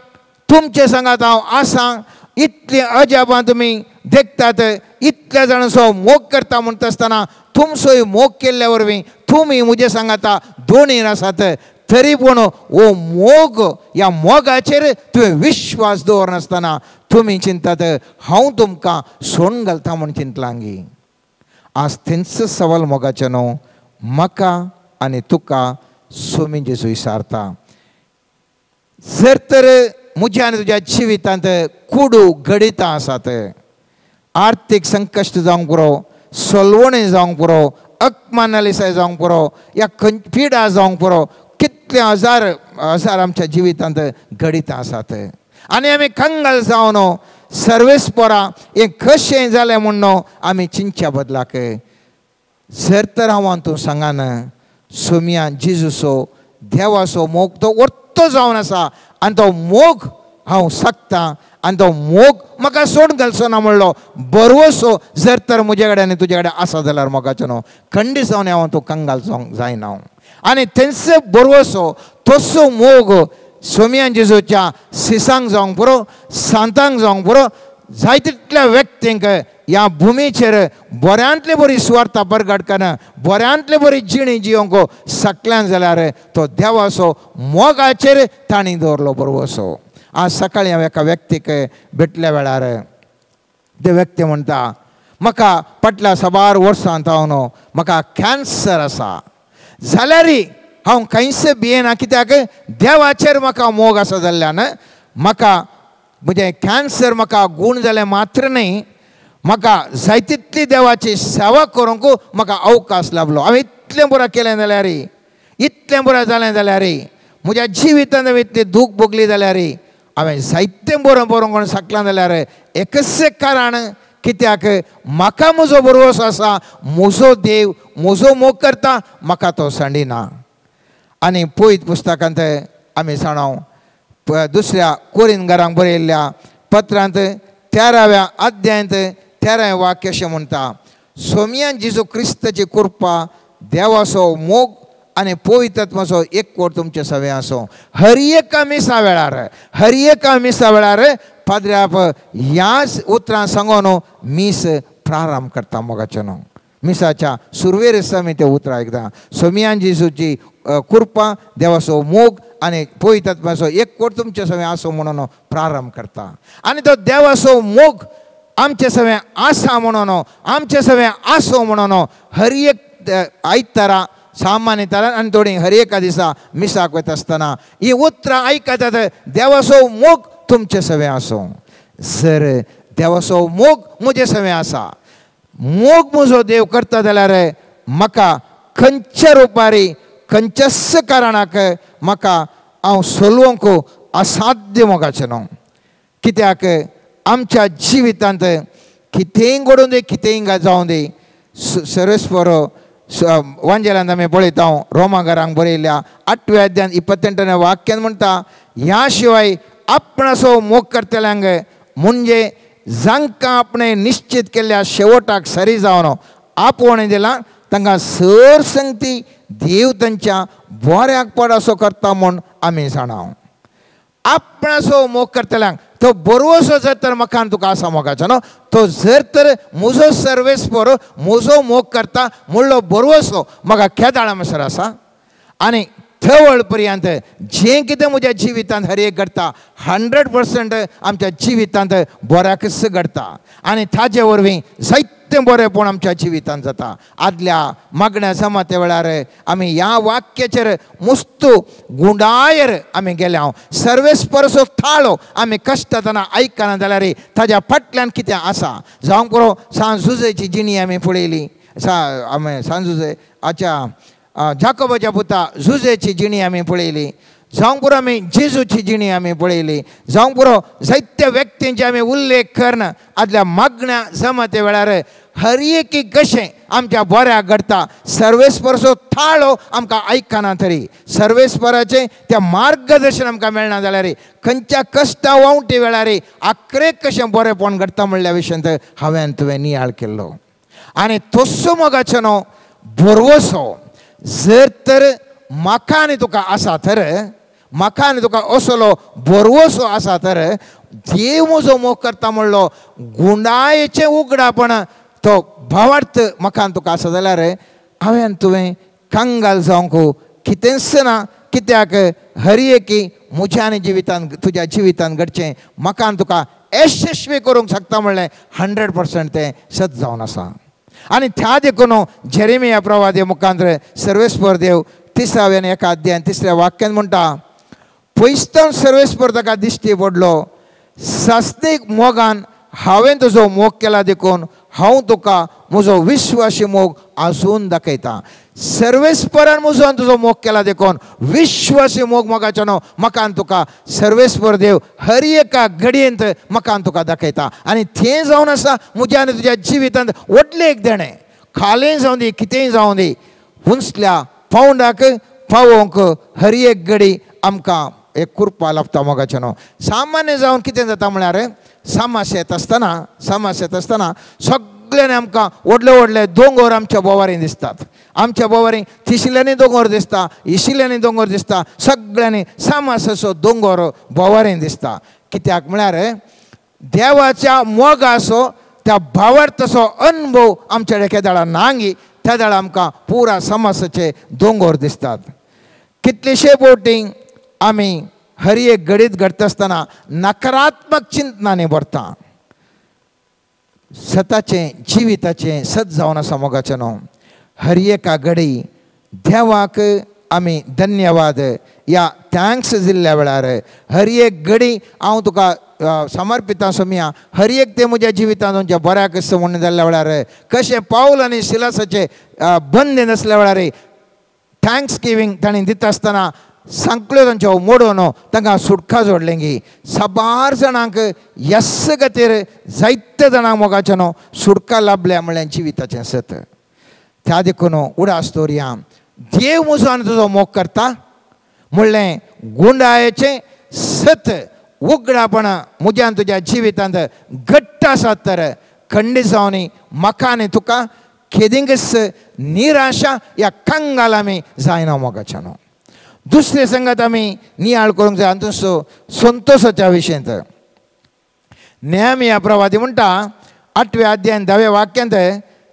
तुमचे सांगात हांव आसां, इतली अजापां तुमी देखतात, इतल्या जाणांचो मोग करता म्हणटा आसतना तुमचोय मोग केल्ल्या वरवीं तुमी म्हजे सांगाता दोनूय आसात तरी पूण हो मोग ह्या मोगाचेर तुवें विश्वास दवरनासतना तुमी चिंतात हांव तुमकां सोडून घालता म्हूण चिंतलां गी. आज तेंच सवाल मोगाचें न्हू म्हाका आनी तुका सोमी जेजू विचारता. जर तर म्हज्या आनी तुज्या जिवितांत कुडू घडितां आसात, आर्थीक संकश्ट जावंक पुरो, सोलवणी जावंक पुरो, अपमानालिसाय जावंक पुरो, या पिडा जावंक पुरो, कितले हजार आमच्या जिवितांत घडितां आसात आनी आमी कंगाल जावन सर्वेस्परा हें कशें जालें म्हणून आमी चिंतच्या बदलाक जर तर हांव तूं सांगान सोमिया जेजूसो देवाचो मोग तो वर्तो जावन आसा आनी तो मोग हांव सांगता आनी तो मोग म्हाका सोडून घालचो ना म्हणलो बरोसो जर तर म्हजे कडेन आनी तुजे कडेन आसा जाल्यार मोगाचो न्हू खंडीत जावन हांव तूं कंगाल जावंक जायना आनी तेंचो बरोसो तसो मोग सोमिया जेजूच्या सिसांक जावंक पुरो सांतांक जावंक पुरो जायते तितल्या व्यक्तींक ह्या भुमीचेर बऱ्यांतली बरी सुवार्ता प्रगट करना बऱ्यांतली बरी जिणी जियोंक सकल्यान जाल्यार तो देवाचो मोगाचेर तांणी दवरलो बरोसो आज सकाळीं हांव एका व्यक्तीक भेटल्या वेळार ते व्यक्ती म्हणटा म्हाका फाटल्या 6 वर्सां जावन म्हाका कॅन्सर आसा जाल्यारय हांव खंयच भियेना कित्याक देवाचेर म्हाका मोग आसा जाल्ल्यान म्हाका म्हणजे कॅन्सर म्हाका गूण जालें मात्र न्ही म्हाका जायतितली देवाची सेवा करूंक म्हाका अवकाश लाभलो हांवें इतलें बरें केलें जाल्यार इतलें बरें जालें जाल्यार म्हज्या जिवितांत हांवें इतली दूख भोगली जाल्यार हांवें जायतें बरें बरोवंक शकलां जाल्यार एकच कारण कित्याक म्हाका म्हजो बरोस आसा म्हजो देव म्हजो मोग करता म्हाका तो सांडिना आनी पळयत पुस्तकांत आमी जाणाव दुसऱ्या कोरिंथीकांक बरयल्ल्या पत्रांत 13व्या अध्यायांत 13वें वाक्य अशें म्हणटा सोमियान जेजू क्रिस्ताची कृपा देवाचो मोग आनी पवित्रात्म्याचो एकवट तुमचे सवे आसूं हर एका मिसा वेळार पाद्र्याप ह्याच उतरां सांगून मीस प्रारंभ करता मोगाचें न्हू मिसाच्या सुरवेर आमी तें उतरां आयकता सोमियान जेजूची कृपा देवाचो मोग आनी पवित्रात्म्याचो एकवट तुमचे सवे आसूं म्हणून प्रारंभ करता आनी तो देवाचो मोग आमचे सवे आसा म्हणून आमचे सवे आसो म्हणून हर एक आयतारा सामान्यतान आनी थोडी हर एका दिसा मिसाक वता आसतना ही उतरां आयकतात देवाचो मोग तुमचे सवे आसूं जर देवाचो मोग म्हजे सवे आसा मोग म्हजो देव करता जाल्यार म्हाका खंयच्या रुपारी खंयच्याच कारणाक म्हाका हांव सोलवंक असाध्य मोगाचें न्हू कित्याक आमच्या जिवितांत कितेंय घडोवन दी कितेंय जावं दी सर्वेस्परो वांजेलांत आमी पळयता रोमाकारांक बरयल्या 8व्या अध्यायान 28व्या वाक्यान म्हणटा ह्या शिवाय आपणाचो मोग करतल्यांक म्हणजे जांकां आपणें निश्चित केल्ल्या शेवटाक सरी जावन आपोवणें दिलां तांकां सरसंगती देव तांच्या बऱ्याक पड असो करता म्हूण आमी जाणाव आपणाचो मोग करतल्यांक तो बरोसो जर तर म्हाका तुका आसा मोगाचो न्हू तो जर तर म्हजो सर्वेस्पर म्हजो मोग करता म्हणलो बरोसो म्हाका केदाळा म्हणसर आसा आनी थवळ पर्यंत जें कितें म्हज्या जिवितांत हर एक घडटा 100% आमच्या जिवितांत बऱ्याकच घडटा आनी ताजे वरवीं जायतें बरेंपण आमच्या जिवितांत जाता आदल्या मागण्या जमाते वेळार आमी ह्या वाक्याचेर मुस्तू गुंडायर आमी गेल्या सर्वेस्परचो थाळो आमी कश्टातना आयकना जाल्यार ताज्या फाटल्यान कितें आसा जावंक पुरो सांजुजेची जिणी आमी पळयली आमी सांजुजे जाकोबाच्या पुता झुजेची जिणी आमी पळयली जावंक पुरो आमी जेजूची जिणी आमी पळयली जावंक पुरो जायत्या व्यक्तींचे आमी उल्लेख करना आदल्या मागण्या जमाते वेळार हर एक कशें आमच्या बऱ्याक घडटा सर्वेस्परचो थाळो आमकां आयकना तरी सर्वेस्पराचें तें मार्गदर्शन आमकां मेळना जाल्यार खंयच्या कश्टा वावटी वेळार आख्रेक कशें बरेंपण घडटा म्हणल्या विशयांत हांवें तुवें नियाळ केल्लो आनी तसो मोगाचो न्हू बरोसो जर तर म्हाका आनी तुका आसा तर म्हाका आनी तुका असलो बरोसो आसा तर देव म्हजो मोग करता म्हणलो गुंडायेचें उगडापण तो भावार्थ म्हाका आनी तुका आसा जाल्यार हांवें तुवें कांगाल जावंक कितेंच ना कित्याक हर एकी म्हज्या आनी जिवितांत तुज्या जिवितांत घडचें म्हाका आनी तुका यशस्वी करूंक शकता म्हणलें 100% तें सत जावन आसा आनी त्या देखून जेरेमिया प्रवादी मुखांतर सर्वेस्पर देव 3व्या एका अध्यायान 3ऱ्या वाक्यान म्हणटा पयसतान सर्वेस्पर ताका दिश्टी पडलो सास्तीक मोगान हांवें तुजो मोग केला देखून हांव तुका म्हजो विश्वासी मोग आजून दाखयता सर्वेस्परान मुजोन तुजो मोग केला देखून विश्वासी मोग मोगाच्या न्हू म्हाका तुका सर्वेस्पर देव हर एका घडयेंत म्हाका तुका दाखयता आनी थंय जावन आसा म्हज्या आनी तुज्या जिवितांत व्हडलें एक देणें खालें जावं दी कितेंय जावं दी हुंसल्या पावंडाक पावोवंक हर एक घडी आमकां एक कुरपा लाभता मोगाचें न्हू सामान्य जावन कितें जाता म्हळ्यार सामास येत आसतना सगळ्यांनी आमकां व्हडले व्हडले दोंगर आमच्या बोवारीं दिसतात आमच्या बोवारीं तिसल्यांनी दोंगर दिसता इशिल्यांनी दोंगर दिसता सगळ्यांनी सामास असो दोंगर बोवारीं दिसता कित्याक म्हळ्यार देवाच्या मोगाचो त्या भावार्थाचो अनुभव आमच्या केदाळा नांगी त्या दाळा आमकां पुरा समासाचे दोंगर दिसतात कितलेशे बोटींक आमी हर एक घडीत घडता आसतना नकारात्मक चिंतनांनी भरता स्वताचें जिविताचें सत जावन आसा मोगाचें न्हू हर एका घडी देवाक आमी धन्यवाद या थँक्स दिल्ल्या वेळार हर एक घडी हांव तुका समर्पिता सोमिया हर एक ते म्हज्या जिवितांत तुमच्या बऱ्याक म्हणून जाल्ल्या वेळार कशें पावल आनी सिलासाचे बंदे नासल्या वेळार थँक्स गिवींग तांणी दिता आसतना सांकल्यो तांच्यो मोडून तांकां सुटका जोडलेंगी साबार जाणांक यस्स खातीर जायते जाणांक मोगाचें न्हू सुटका लाभल्या म्हळ्यार जिविताचें सत त्या देखून उडास दवरया देव म्हजो आनी तुजो मोग करता म्हणलें गुंडाळेचें सत उगडापण म्हज्या आनी तुज्या जिवितांत घट्ट आसात तर खंडीत जावनी म्हाका आनी तुका केदिंगस निराशा या कंगाल आमी जायना मोगाचें न्हू दुसरे संगत आमी नियाळ करूंक जाय आनी संतोशाच्या विशयंत नेहमिया प्रवादी म्हणटा 8व्या अध्यायान 10व्या वाक्यांत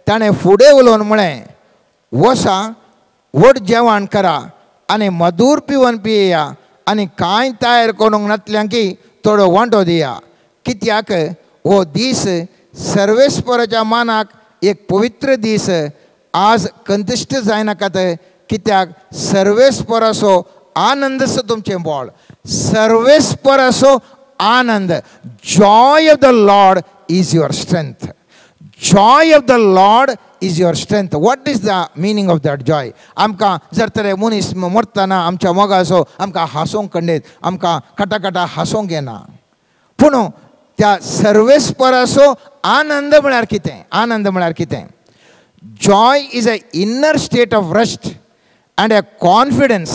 ताणें फुडें उलोवन म्हळें वसा व्हड जेवण करा आनी मधूर पिवण पियेया आनी कांय तयार करूंक नातल्यांकी थोडो वांटो दिया कित्याक हो दीस सर्वेस्पराच्या मानाक एक पवित्र दीस आज कंतिश्ट जायनाकात कित्याक सर्वेस्पराचो आनंद आसा तुमचें बोळ सर्वेस्पराचो आनंद joy of the Lord is your strength joy of the Lord is your strength what is the meaning of that joy आमकां जर तर मनीस मरतना आमच्या मोगाचो आमकां हांसोवंक कंडेत आमकां काटा हांसोवंक येना पूण त्या सर्वेस्पराचो आनंद म्हळ्यार कितें Joy is a inner state of rest and a confidence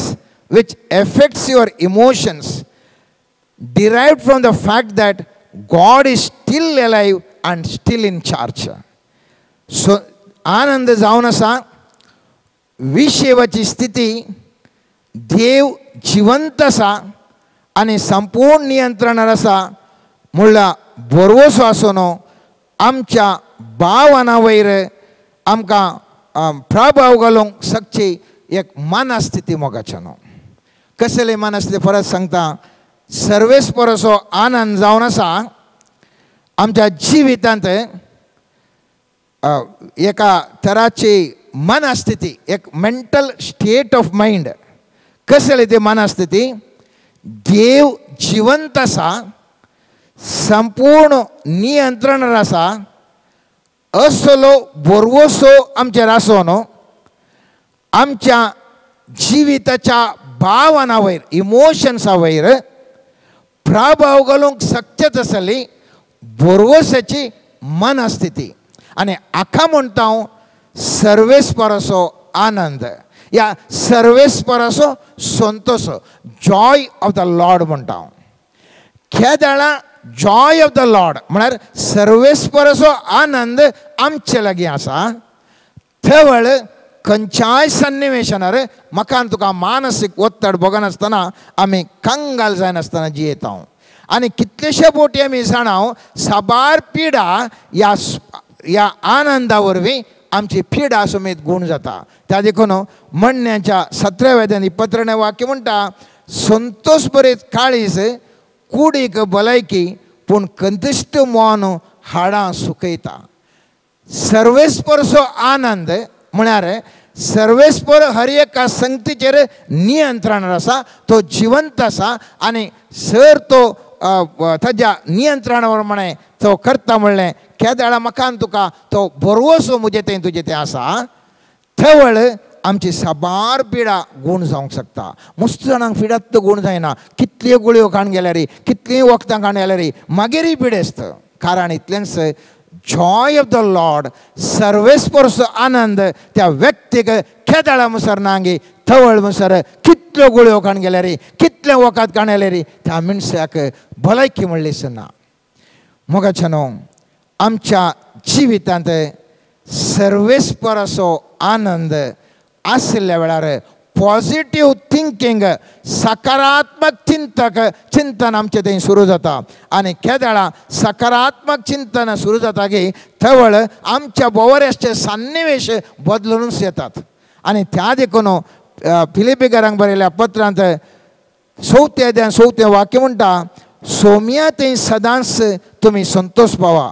which affects your emotions derived from the fact that God is still alive and still in charge. So आनंद जावन आसा विशेवाची स्थिती देव जिवंत आसा आनी संपूर्ण नियंत्रणार आसा म्हणल्यार बरोसो आसून आमच्या भावना वयर आमकां प्रभाव घालूंक शकची एक मनस्थिती मोगाचें न्हू कसले मनस्थिती परत सांगता सर्वेस्पराचो आनंद जावन आसा आमच्या जिवितांत एका तराची मनस्थिती एक मेंटल स्टेट ऑफ माइंड कसले ती मनस्थिती देव जिवंत आसा संपूर्ण नियंत्रणार आसा असलो बरोसो आमचेर आसून आमच्या जिविताच्या भावना वयर इमोशन्सा वयर प्रभाव घालूंक शकत आसली बरोसाची मनस्थिती आनी हाका म्हणटा हांव सर्वेस्पराचो आनंद या सर्वेस्पराचो संतोश जॉय ऑफ द लॉर्ड म्हणटा हांव केदाळा जॉय ऑफ द लॉर्ड म्हळ्यार सर्वेस्पराचो आनंद आमचे लागीं आसा थवळ खंयच्याय सन्निवेशांत म्हाका तुका मानसीक वत्तड भोगनासतना आमी कंगाल जायनासतना जियेता आनी कितलेशे फावटी आमी जाणां साबार पिडा ह्या आनंदा वरवीं आमची पिडा समेत गूण जाता त्या देखून म्हणण्याच्या 17व्या अध्यायान 22वें वाक्य म्हणटा संतोश बरेत काळीज कुडीक भलायकी पूण कंतिश्ट मोन हाडां सुकयता सर्वेस्पराचो आनंद म्हळ्यार सर्वेस्पर हर एका संगतीचेर नियंत्रणार आसा तो जिवंत आसा आनी सर तो ताज्या नियंत्रणा प्रमाणे तो करता म्हणलें केदाळा म्हाका तुका तो बरोसो म्हजे तें तुजें तें आसा थवळ आमची साबार पिडा गूण जावंक शकता. मस्त जाणांक पिडात गूण जायना. कितल्यो गुळयो खाण गेल्यार कितलीं वखदां खाण गेल्यार मागीरय पिडेस्त. कारण इतलेंच जॉय ऑफ द लॉर्ड सर्वेस्परसो आनंद त्या व्यक्तीक खेदाळा मुसर नांगी थवळ मुसर कितल्यो गुळयो खाण गेल्यार कितले वखद खाण गेल्यार त्या मनशाक भलायकी म्हणलीच ना. मोगाचनो आमच्या जिवितांत सर्वेस्परसो आनंद आशिल्ल्या वेळार पॉझिटिव्ह थिंकींग सकारात्मक चिंतन आमचें थंय सुरू जाता. आनी केदाळा सकारात्मक चिंतन सुरू जाता की थवळ आमच्या बरेचशे सन्निवेश बदलूनच येतात. आनी त्या देखून फिलिपिकारांक बरयल्या पत्रांत 4 अध्याय 4 वाक्य म्हणटा, सोम्या थंय सदांच तुमी संतोष पावा.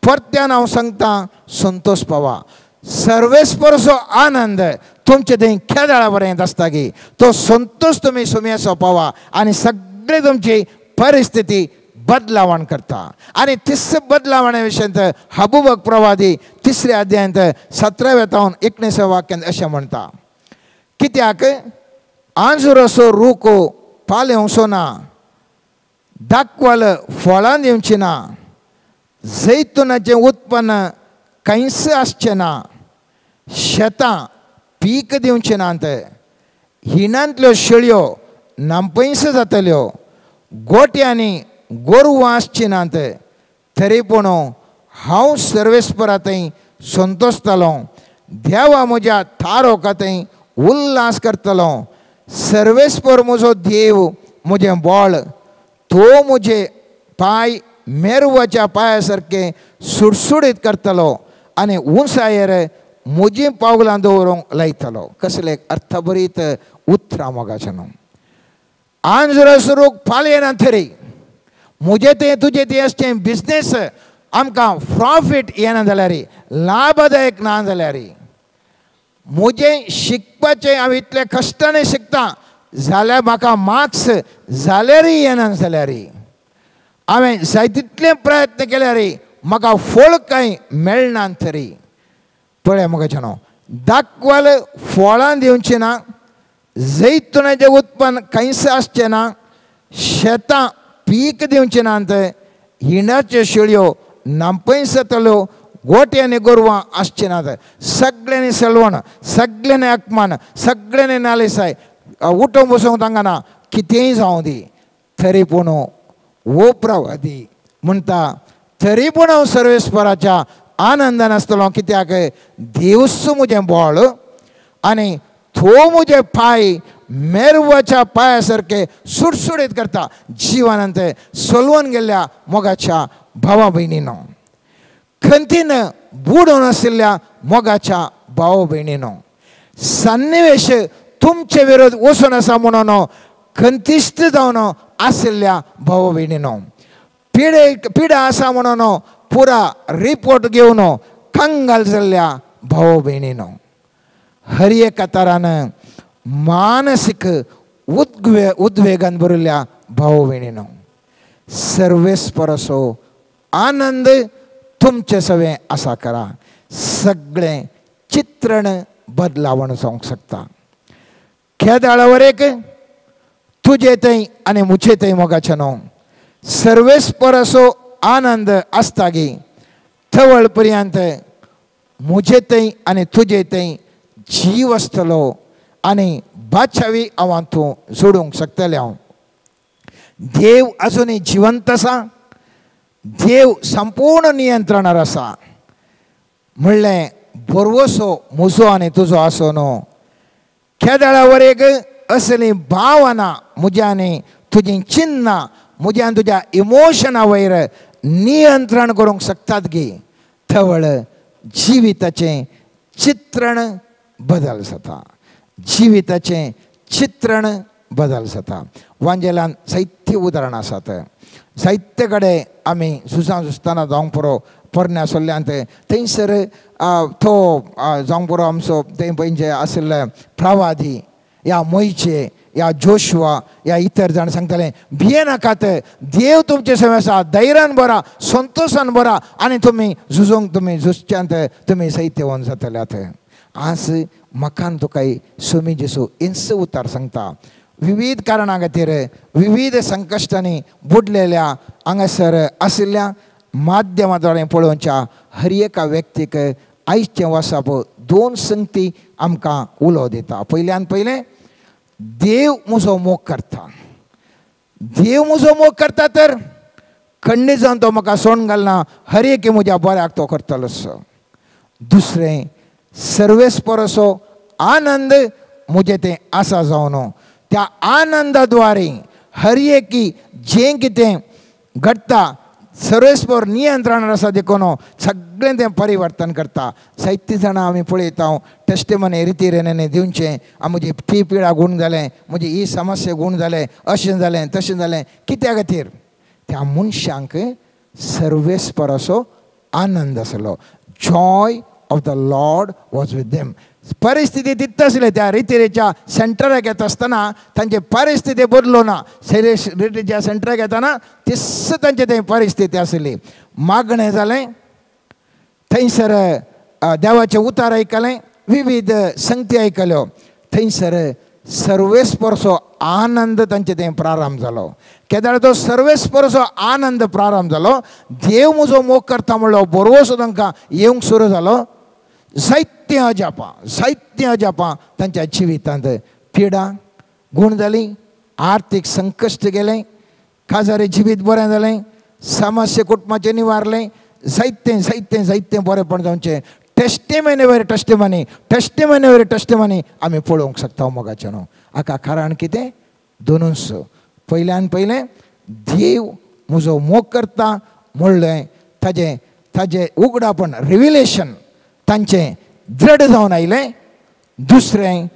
परत्यान हांव सांगता संतोष पावा. सर्वेस्परसो आनंद तुमचे थंय केदाळा बरयत आसता की तो संतोष तुमी सोम्याचो पावा आनी सगळे तुमची परिस्थिती बदलावण करता. आनी तिस बदलावणे विशयंत हबूबक प्रवादी 3 अध्यायांत 17 ते 19 वाक्यांत अशें म्हणटा, कित्याक आंजुरसो रुको पाल्योवचो ना, दाखवल फळां दिवची ना, जैतुनाचें उत्पन्न कांयच आसचें ना, शेतां पीक दिवचें नात, हिणांतल्यो शेळयो नांपयस जातल्यो, गोट्यांनी गोरवां आसचीं नात, तरी पूण हांव सर्वेस्परा थंय संतोशतालो, देवा म्हज्या थारोका थंय उल्हास करतलो. सर्वेस्पर म्हजो देव म्हजें बळ, तो म्हजे पांय मेरुवाच्या पांया सारके सुडसुडीत करतलो आनी उंचायेर म्हजीं पावलां दवरूंक लायतलो. कसलें अर्थभरीत उतरां मोगाचें न्हू. आंजुरस रूख फाल्यां ना तरी म्हजें तें तुजें तें अशें बिजनेस आमकां प्रॉफीट येना जाल्यार लाभदायक ना जाल्यार म्हजें शिकपाचें हांव इतलें कश्टांनी शिकता जाल्यार म्हाका मार्क्स जाल्यारय येना जाल्यार हांवें जाय तितले प्रयत्न केल्यार म्हाका फळ कांय मेळना तरी पळय मोगाचें दाखवल फळां दिवचीं ना, जैतुनाचें उत्पन्न कांयच आसचें ना, शेतां पीक दिवचीं नात, हिणाच्यो शेळयो नांपयस जातल्यो, गोट्यांनी गोरवां आसचीं नात. सगळ्यांनी सलवण, सगळ्यांनी अपमान, सगळ्यांनी नालिसाय, उठून बसूंक तांकां कितेंय जावं दी, तरी पूण वो प्रवादी म्हणटा तरी पूण हांव सर्वेस्पराच्या आनंदान आसतलो. कित्याक देवच म्हजें बळ आनी तो म्हजे पांय मेरुवाच्या पांया सारके सुडसुडीत करता. जिवनांत सोलवून गेल्ल्या मोगाच्या भावा भयणीनो, खंतीन बुडून आशिल्ल्या मोगाच्या भाव भयणीनो, सन्निवेश तुमचे विरोध वचून आसा म्हणून खंतिश्ट जावन आशिल्ल्या भाव भयणीनो, पिडा आसा म्हणून पुरा रिपोर्ट घेवन कंगाल जाल्ल्या भाव भयणीनो, हर एका तरान मानसीक उद्वेगान भरिल्ल्या भाव भयणीनो, सर्वेस्परसो आनंद तुमचे सवें आसा करा. सगळें चित्रण बदलावण जावंक शकता. केदाळावरेक तुजे थंय आनी मुजे थंय मोगाचें न्हू, सर्वेस्परसो आनंद आसता गी थवळ पर्यंत मुजे थंय आनी तुजे थंय जीव आसतलो आनी बादशावी हांव तूं जोडूंक शकतलें. हांव देव अजुनूय जिवंत आसा, देव संपूर्ण नियंत्रणार आसा. म्हणलें बरवसो म्हजो आनी तुजो आसो न्हू. केदाळावरेक असलीं भावना म्हज्या आनी तुजीं चिन्नां म्हज्या आनी तुज्या इमोशना वयर नियंत्रण करूंक शकतात गी थवळ जिविताचें चित्रण बदल जाता. जिविताचें चित्रण बदल जाता. वांजेलान साहित्य उदाहरणां आसात. साहित्य कडेन आमी झुजताना जावंक पुरो पोरण्या सोल्ल्यांत थंयसर तो जावंक पुरो आमचो थंय पयलींचे आशिल्ले प्रवादी या मोयचे या जोशुआ या इतर जाण सांगताले भिये नाकात, देव तुमचे सवें आसा, धैर्यान बरा, संतोशान बरा आनी तुमी झुजोंक तुमी झुजच्यांत तुमी साहित्यवान जातल्यात. आज म्हाका तुकाय स्वामी जेसू इंस उतार सांगता. विविध कारणां खातीर विविध संकश्टांनी बुडलेल्या हांगासर आशिल्ल्या माध्यमाद्वारे पळोवच्या हर एका व्यक्तीक आयजचें वसाप दोन संगती आमकां उलो दिता. पयल्यान पयलें देव म्हजो मोग करता. देव म्हजो मोग करता तर खंडीत जावन तो म्हाका सोडून घालना, हर एक म्हज्या बऱ्याक तो करतलोच. दुसरें सर्वेस परसो आनंद म्हजें तें आसा जावन त्या आनंदाद्वारे हर एक जें कितें घडटा सर्वेस्पर नियंत्रणान आसा देखून सगळें तें परिवर्तन करता. जायतीं जाणां आमी पळयता टेस्टिमनी रितीरेने दिवचें, म्हजी ती पिडा गूण जालें, म्हजी ही समस्या गूण जालें, अशें जालें तशें जालें. कित्या खातीर? त्या मनशांक सर्वेस्पर असो आनंद आसलो. Joy of the Lord was with them. परिस्थिती तितत आसले त्या रितीरेच्या सेंटराक येता आसतना तांची परिस्थिती बदलो ना. रितीच्या सेंटराक येताना तिस्स तांची थंय परिस्थिती आसली. मागणें जालें, थंयसर देवाचें उतार आयकलें, विविध संगती आयकल्यो. थंयसर सर्वेस्परचो आनंद तांचे थंय प्रारंभ जालो. केदार तो सर्वेस्परचो आनंद प्रारंभ जालो. देव म्हजो मोग करता म्हणलो बरोवसो तांकां येवंक सुरू जालो. जायतीं अजापां तांच्या जिवितांत पिडा गूण जाली, आर्थीक संकश्ट गेलें, काजारी जिवीत बरें जालें, समस्या कुटुंबाचें निवारलें, जायतें बरेंपण जावचें. टेस्टिमनी वयर टेस्टिमनी आमी पळोवंक शकता मोगाचें न्हू. हाका कारण कितें? दोनूच. पयल्यान पयलें देव म्हजो मोग करता म्हणलें ताजें उगडापण रिव्हिलेशन तांचें दृढ जावन आयलें. दुसरें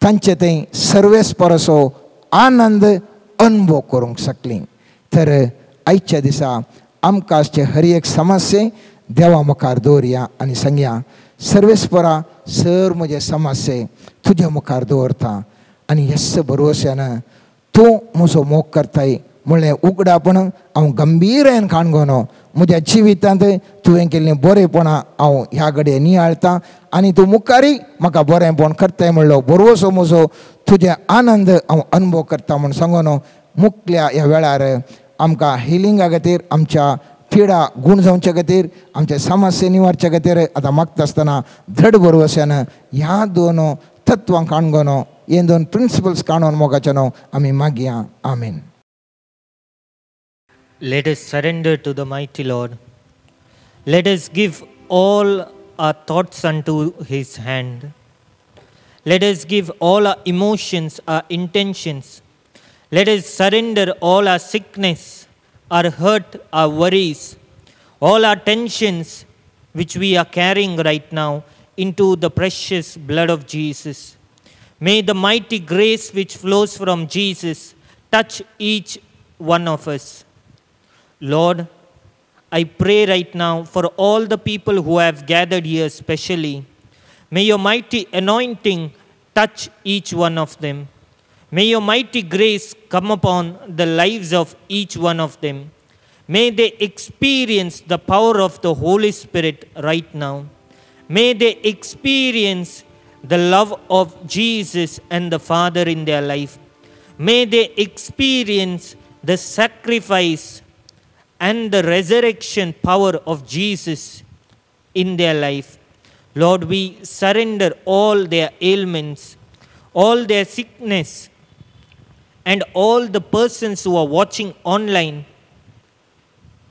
तांचे थंय सर्वेस्परसो आनंद अनुभव करूंक शकलीं. तर आयच्या दिसा आमकां आसचे हर एक समस्ये देवा मुखार दवरया आनी सांगया, सर्वेस्परा सर म्हजे समस्ये तुज्या मुखार दवरता आनी ह्याच भरवश्यान तूं म्हजो मोग करताय म्हणलें उगडापण हांव गंभीरायेन काणगोन म्हज्या जिवितांत तुवें केल्लीं बरेपणां हांव ह्या घडये नियाळटां आनी तूं मुखारी म्हाका बरेंपण करताय म्हणलो बरोवसो म्हजो तुजे आनंद हांव अनुभव करता म्हूण सांगून मुखल्या ह्या वेळार आमकां हिलिंगा खातीर, आमच्या पिडा गूण जावचे खातीर, आमचे समस्या निवारचे खातीर आतां मागता आसतना दृढ भरवश्यान ह्या दोन तत्वां काणगोन हे दोन प्रिंसिपल्स काणून मोगाचें आमी मागया. आमेन. Let us surrender to the mighty Lord. Let us give all our thoughts unto His hand. Let us give all our emotions, our intentions. Let us surrender all our sickness, our hurt, our worries, all our tensions which we are carrying right now into the precious blood of Jesus. May the mighty grace which flows from Jesus touch each one of us. Lord, I pray right now for all the people who have gathered here specially. May your mighty anointing touch each one of them. May your mighty grace come upon the lives of each one of them. May they experience the power of the Holy Spirit right now. May they experience the love of Jesus and the Father in their life. May they experience the sacrifice and the resurrection power of Jesus in their life. Lord, we surrender all their ailments, all their sickness, and all the persons who are watching online,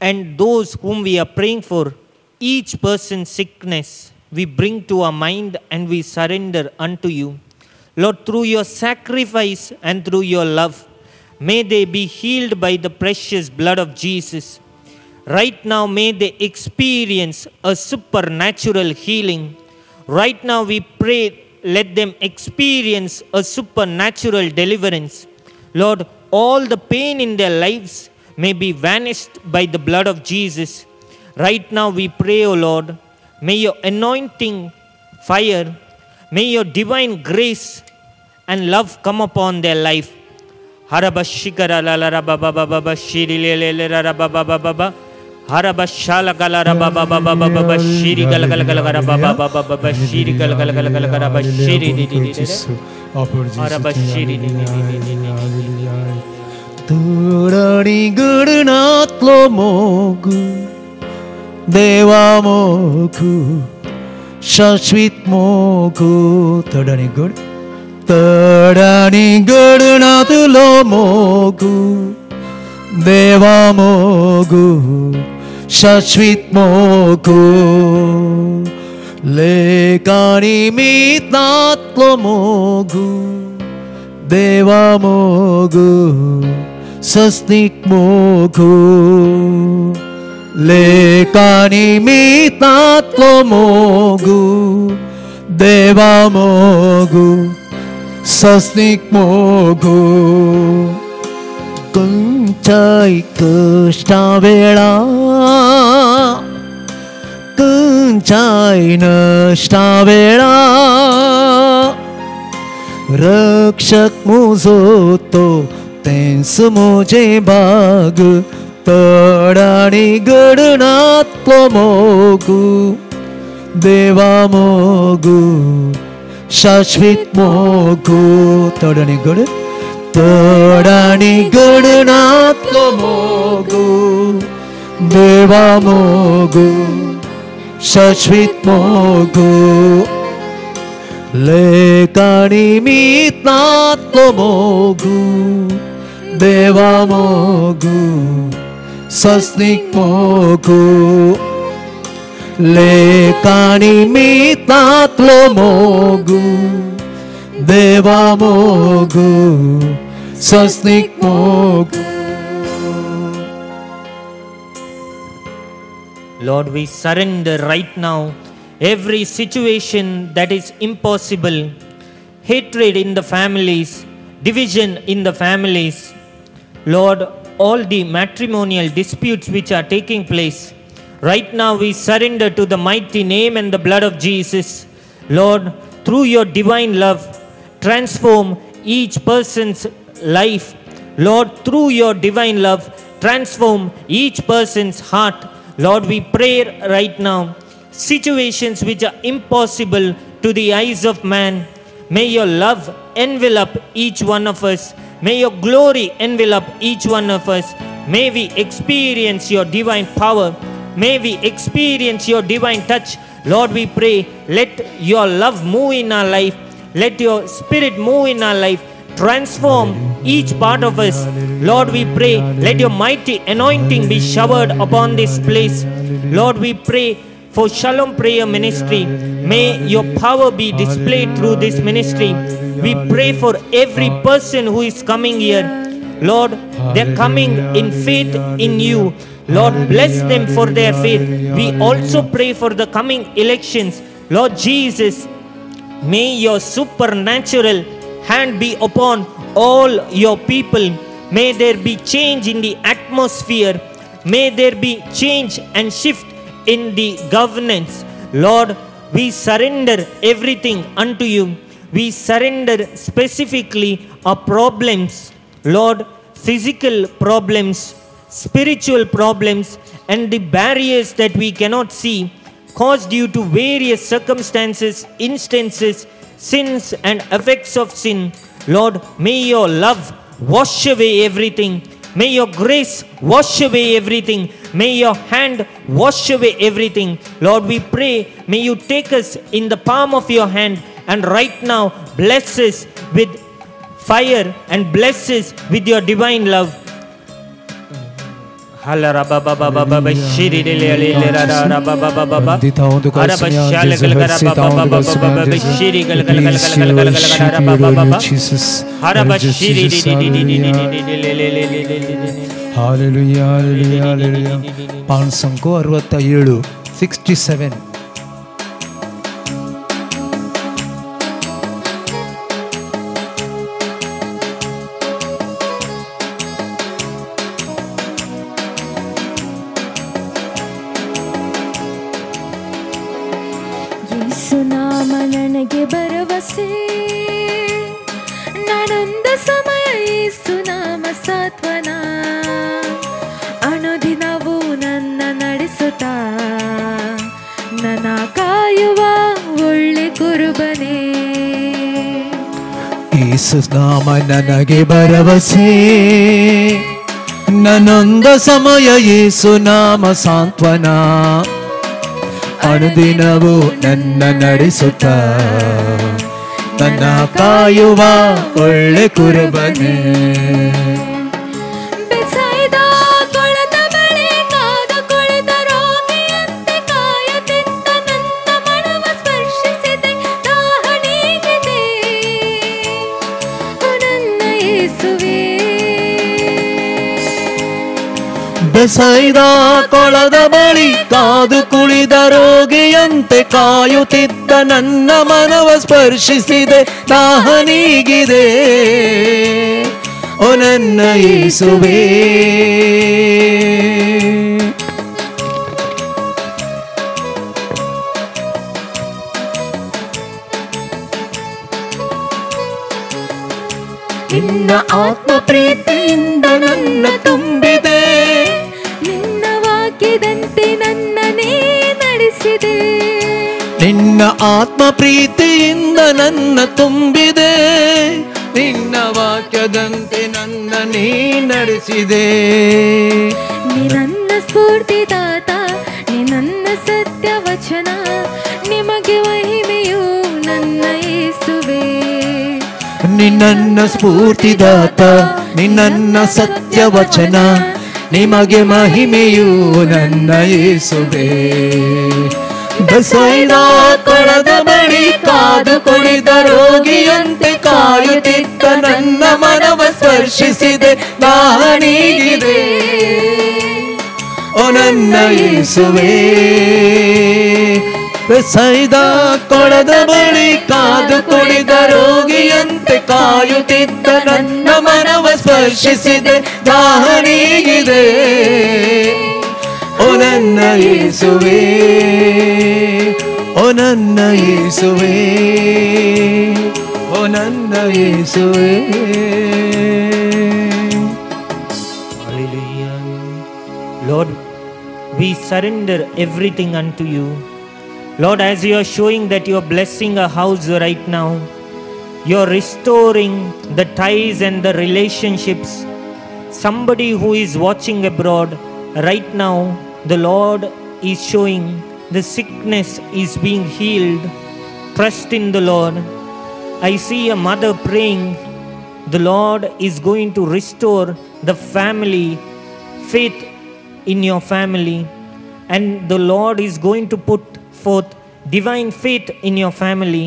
and those whom we are praying for, each person's sickness, we bring to our mind and we surrender unto you. Lord, through your sacrifice and through your love, may they be healed by the precious blood of Jesus. Right now, may they experience a supernatural healing. Right now, we pray, let them experience a supernatural deliverance. Lord, all the pain in their lives may be vanished by the blood of Jesus. Right now, we pray, O Lord, may your anointing fire, may your divine grace and love come upon their life. Harabashikara la la ra ba ba ba ba ba shiri le le le ra ra ba ba ba ba ba. Harabashala galara baba baba baba shiri gal gal gal gara baba baba baba shiri gal gal gal gal gara baba shiri di di di harabashiri di di di di तुरणी गडनातलो मोग देवा मोग शाश्वित मोग तडणी गडनातलो मोग देवा मोग शाश्वित मोग लेकानी मितातलो मोग देवा मोग सस्निक मोगु लेकानी मितातलो मोगु देवा मोगु सस्निक मोगु कंचाई कष्टा वेळा कंचाई नष्टा वेळा रक्षक मुझो तो तेंस मोजे बाग तडाणी गडनातलो मोगु देवा मोगु शाश्वित मोगु तडाणी गडनातलो मोगु देवा मोगु शाश्वित मोगु लेकानी मितातलो मोगु देवा मोगु सस्निक मोगु लेकानी मितातलो मोगु देवा मोगु सस्निक मोगु. Lord, we surrender right now every situation that is impossible, hatred in the families, division in the families. Lord, all the matrimonial disputes which are taking place, right now we surrender to the mighty name and the blood of Jesus. Lord, through your divine love, transform each person's life. Lord, through your divine love, transform each person's heart. Lord, we pray right now, situations which are impossible to the eyes of man, may your love envelop each one of us. May your glory envelop each one of us. May we experience your divine power. May we experience your divine touch. Lord, we pray, let your love move in our life. Let your spirit move in our life. Transform each part of us. Lord, we pray, let your mighty anointing be showered upon this place. Lord, we pray for Shalom Prayer Ministry. May your power be displayed through this ministry. We pray for every person who is coming here. Lord, they're coming in faith in you. Lord, bless them for their faith. We also pray for the coming elections. Lord Jesus, may your supernatural hand be upon all your people. May there be change in the atmosphere. May there be change and shift in the governance. Lord, we surrender everything unto you. We surrender specifically our problems. Lord, physical problems, spiritual problems, and the barriers that we cannot see, caused due to various circumstances, instances, sins and effects of sin. Lord, may your love wash away everything. May your grace wash away everything. May your hand wash away everything. Lord, we pray, may you take us in the palm of your hand and right now bless us with fire and bless us with your divine love. ಪಾನ್ಸಂಕೋ 67 67. ಯೇಸುನಾಮ ನನಗೆ ಭರವಸೆ, ನಾನೊಂದ ಸಮಯ ಯೇಸುನಾಮ ಸಾತ್ವನ, ಅನುದಿನವೂ ನನ್ನ ನನ್ನ ಕಾಯುವ ಒಳ್ಳೆ ಕುರುಬನೇ. ಯೇಸು ನಾಮ ನನಗೆ ಭರವಸೆ, ನನ್ನೊಂದ ಸಮಯ ಯೇಸು ನಾಮ ಸಾಂತ್ವನ, ಅನುದಿನವೂ ನನ್ನ ನಡೆಸುತ್ತ ನನ್ನ ಕಾಯುವ ಒಳ್ಳೆ ಕುರುಬನೇ. ಬೆಸೈದ ಕೊಳದ ಬಳಿ ಕಾದು ಕುಳಿತ ರೋಗಿಯಂತೆ ಕಾಯುತ್ತಿದ್ದ ನನ್ನ ಮನವ ಸ್ಪರ್ಶಿಸಿದೆ, ದಾಹ ನೀಗಿದೆ ಓ ನನ್ನ ಯೇಸುವೇ. ಬೆಸೈದ ಕೊಳದ ಬಳಿ ಕಾದು ಕುಳಿದ ರೋಗಿಯಂತೆ ಕಾಯುತ್ತಿದ್ದ ನನ್ನ ಮನವ ಸ್ಪರ್ಶಿಸಿದೆ, ದಾಹ ನೀಗಿದೆ ಓ ನನ್ನ ಯೇಸುವೇ. ನಿನ್ನ ಆತ್ಮ ಪ್ರೀತಿಯಿಂದ ನನ್ನ ತುಂಬಿದೆ, ನಿನ್ನ ವಾಕ್ಯದಂತೆ ನನ್ನನೇ ನಡೆಸಿದೆ. ನಿನ್ನ ಆತ್ಮ ಪ್ರೀತಿಯಿಂದ ನನ್ನ ತುಂಬಿದೆ, ನಿನ್ನ ವಾಕ್ಯದಂತೆ ನನ್ನ ನೀ ನಡೆಸಿದೆ. ನೀ ನನ್ನ ಸ್ಫೂರ್ತಿದಾತ, ನೀ ನನ್ನ ಸತ್ಯ ವಚನ, ನಿಮಗೆ ಮಹಿಮೆಯು ನನ್ನ ಯೇಸುವೇ. ನಿನ್ನ ಸ್ಫೂರ್ತಿದಾತ, ನಿನ್ನ ಸತ್ಯ ವಚನ, ನಿಮಗೆ ಮಹಿಮೆಯು ನನ್ನ ಯೇಸುವೇ. ಬೆಸೈದ ಕೊಳದ ಬಳಿ ಕಾದು ಕುಳಿದ ರೋಗಿಯಂತೆ ಕಾಯುತ್ತಿದ್ದ ನನ್ನ ಮನವ ಸ್ಪರ್ಶಿಸಿದೆ, ದಾಹ ನೀಗಿದೆ ಓ ನನ್ನ ಯೇಸುವೇ. ಬೆಸೈದ ಕೊಳದ ಬಳಿ ಕಾದು ಕುಳಿದ ರೋಗಿಯಂತೆ ಕಾಯುತ್ತಿದ್ದ ನನ್ನ ಮನವ ಸ್ಪರ್ಶಿಸಿದೆ, ದಾಹ ನೀಗಿದೆ ಓ ನನ್ನ ಯೇಸುವೇ, ಓ ನನ್ನ ಯೇಸುವೇ, ಓ ನನ್ನ ಯೇಸುವೇ. Hallelujah. Lord, we surrender everything unto you. Lord, as you are showing that you are blessing a house right now, you are restoring the ties and the relationships. Somebody who is watching abroad right now, the Lord is showing the sickness is being healed. Trust in the Lord. I see a mother praying. The Lord is going to restore the family, faith in your family, and the Lord is going to put forth divine faith in your family.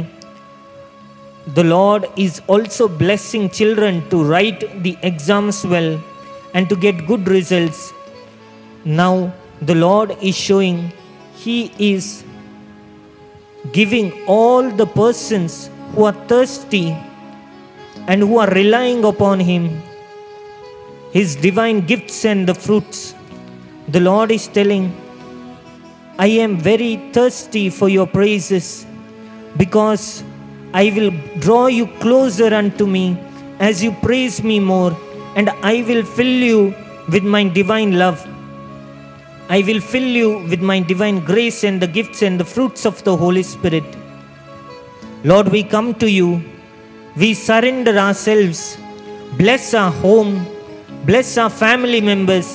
The Lord is also blessing children to write the exams well and to get good results. Now the Lord is showing He is giving all the persons who are thirsty and who are relying upon Him His divine gifts and the fruits. The Lord is telling, I am very thirsty for your praises, because I will draw you closer unto me as you praise me more, and I will fill you with my divine love. I will fill you with my divine grace and the gifts and the fruits of the Holy Spirit. Lord, we come to you. We surrender ourselves. Bless our home. Bless our family members.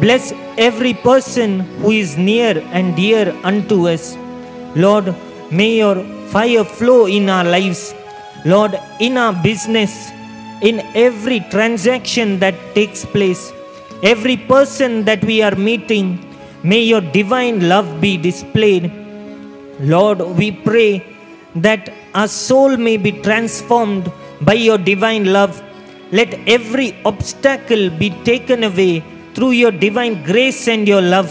Bless every person who is near and dear unto us. Lord, may your fire flow in our lives. Lord, in our business, in every transaction that takes place, every person that we are meeting, may your divine love be displayed. Lord, we pray that our soul may be transformed by your divine love. Let every obstacle be taken away through your divine grace and your love.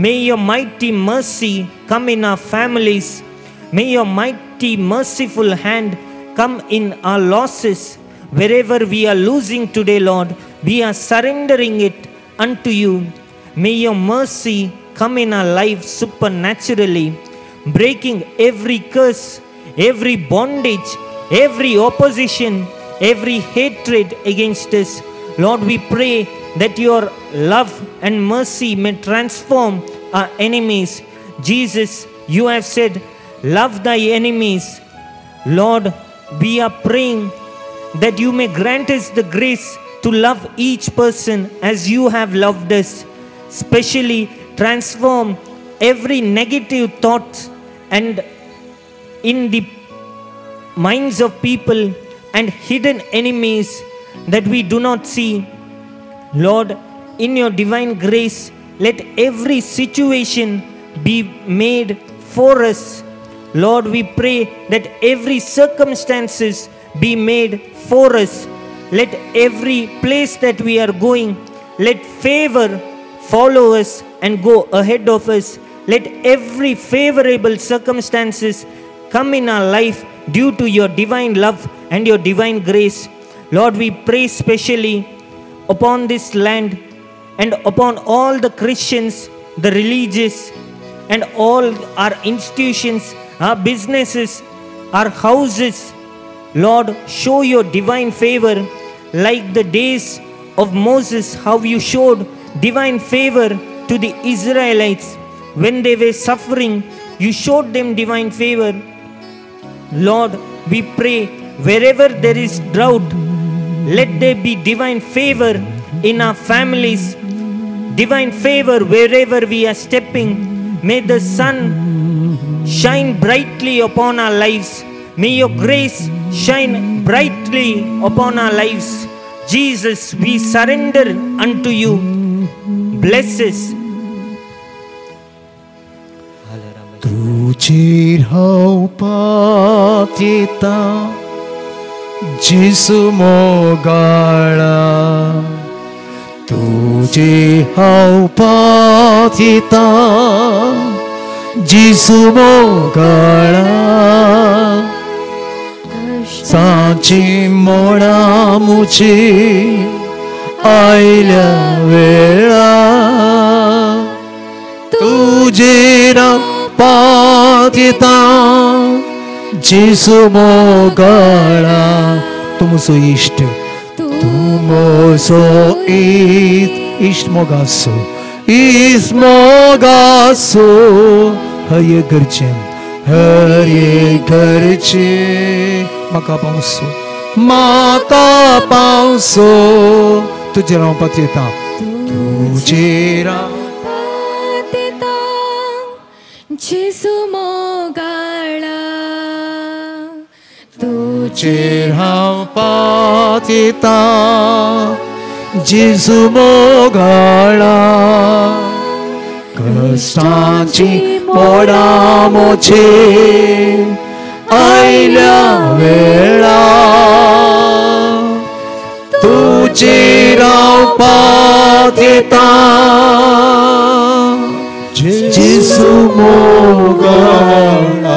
May your mighty mercy come in our families. May your mighty merciful hand come in our losses. Wherever we are losing today, Lord, we are surrendering it unto you. May your mercy come in our lives supernaturally, breaking every curse, every bondage, every opposition, every hatred against us. Lord, we pray that your love and mercy may transform our enemies. Jesus, You have said, love thy enemies. Lord, we are praying that you may grant us the grace to love each person as you have loved us. Specially transform every negative thought and in the minds of people and hidden enemies that we do not see. Lord, in your divine grace, let every situation be made for us. Lord, we pray that every circumstances be made for us. Let every place that we are going, let favor follow us and go ahead of us. Let every favorable circumstances come in our life due to your divine love and your divine grace. Lord, we pray specially upon this land and upon all the Christians, the religious, and all our institutions, our businesses, our houses. Lord, show your divine favor like the days of Moses, how you showed divine favor to the Israelites when they were suffering. You showed them divine favor. Lord, we pray wherever there is drought, let there be divine favor in our families, divine favor wherever we are stepping. May the sun shine brightly upon our lives. May your grace shine brightly upon our lives. Jesus, we surrender unto you. Bless us. तुझी पातिता जिसु मोगाळा तुझी पातिता जिसु मोगाळा सांची मोडा मुझे आयल्या वेळा तुझे पातिता जिसु मोगाळा तुमसो इष्ट तुमसो इष्ट मोगासो इस मोगासो हये घरचे म्हाका पावसो तुझे राव पातिता तुझे राव जिसु मोगाळा तुझे हांव पातिता जिसु मोगाळा कष्टाची मोडा मोचे आयल्या वेळा तुझे हांव पातिता जिसु मोगाळा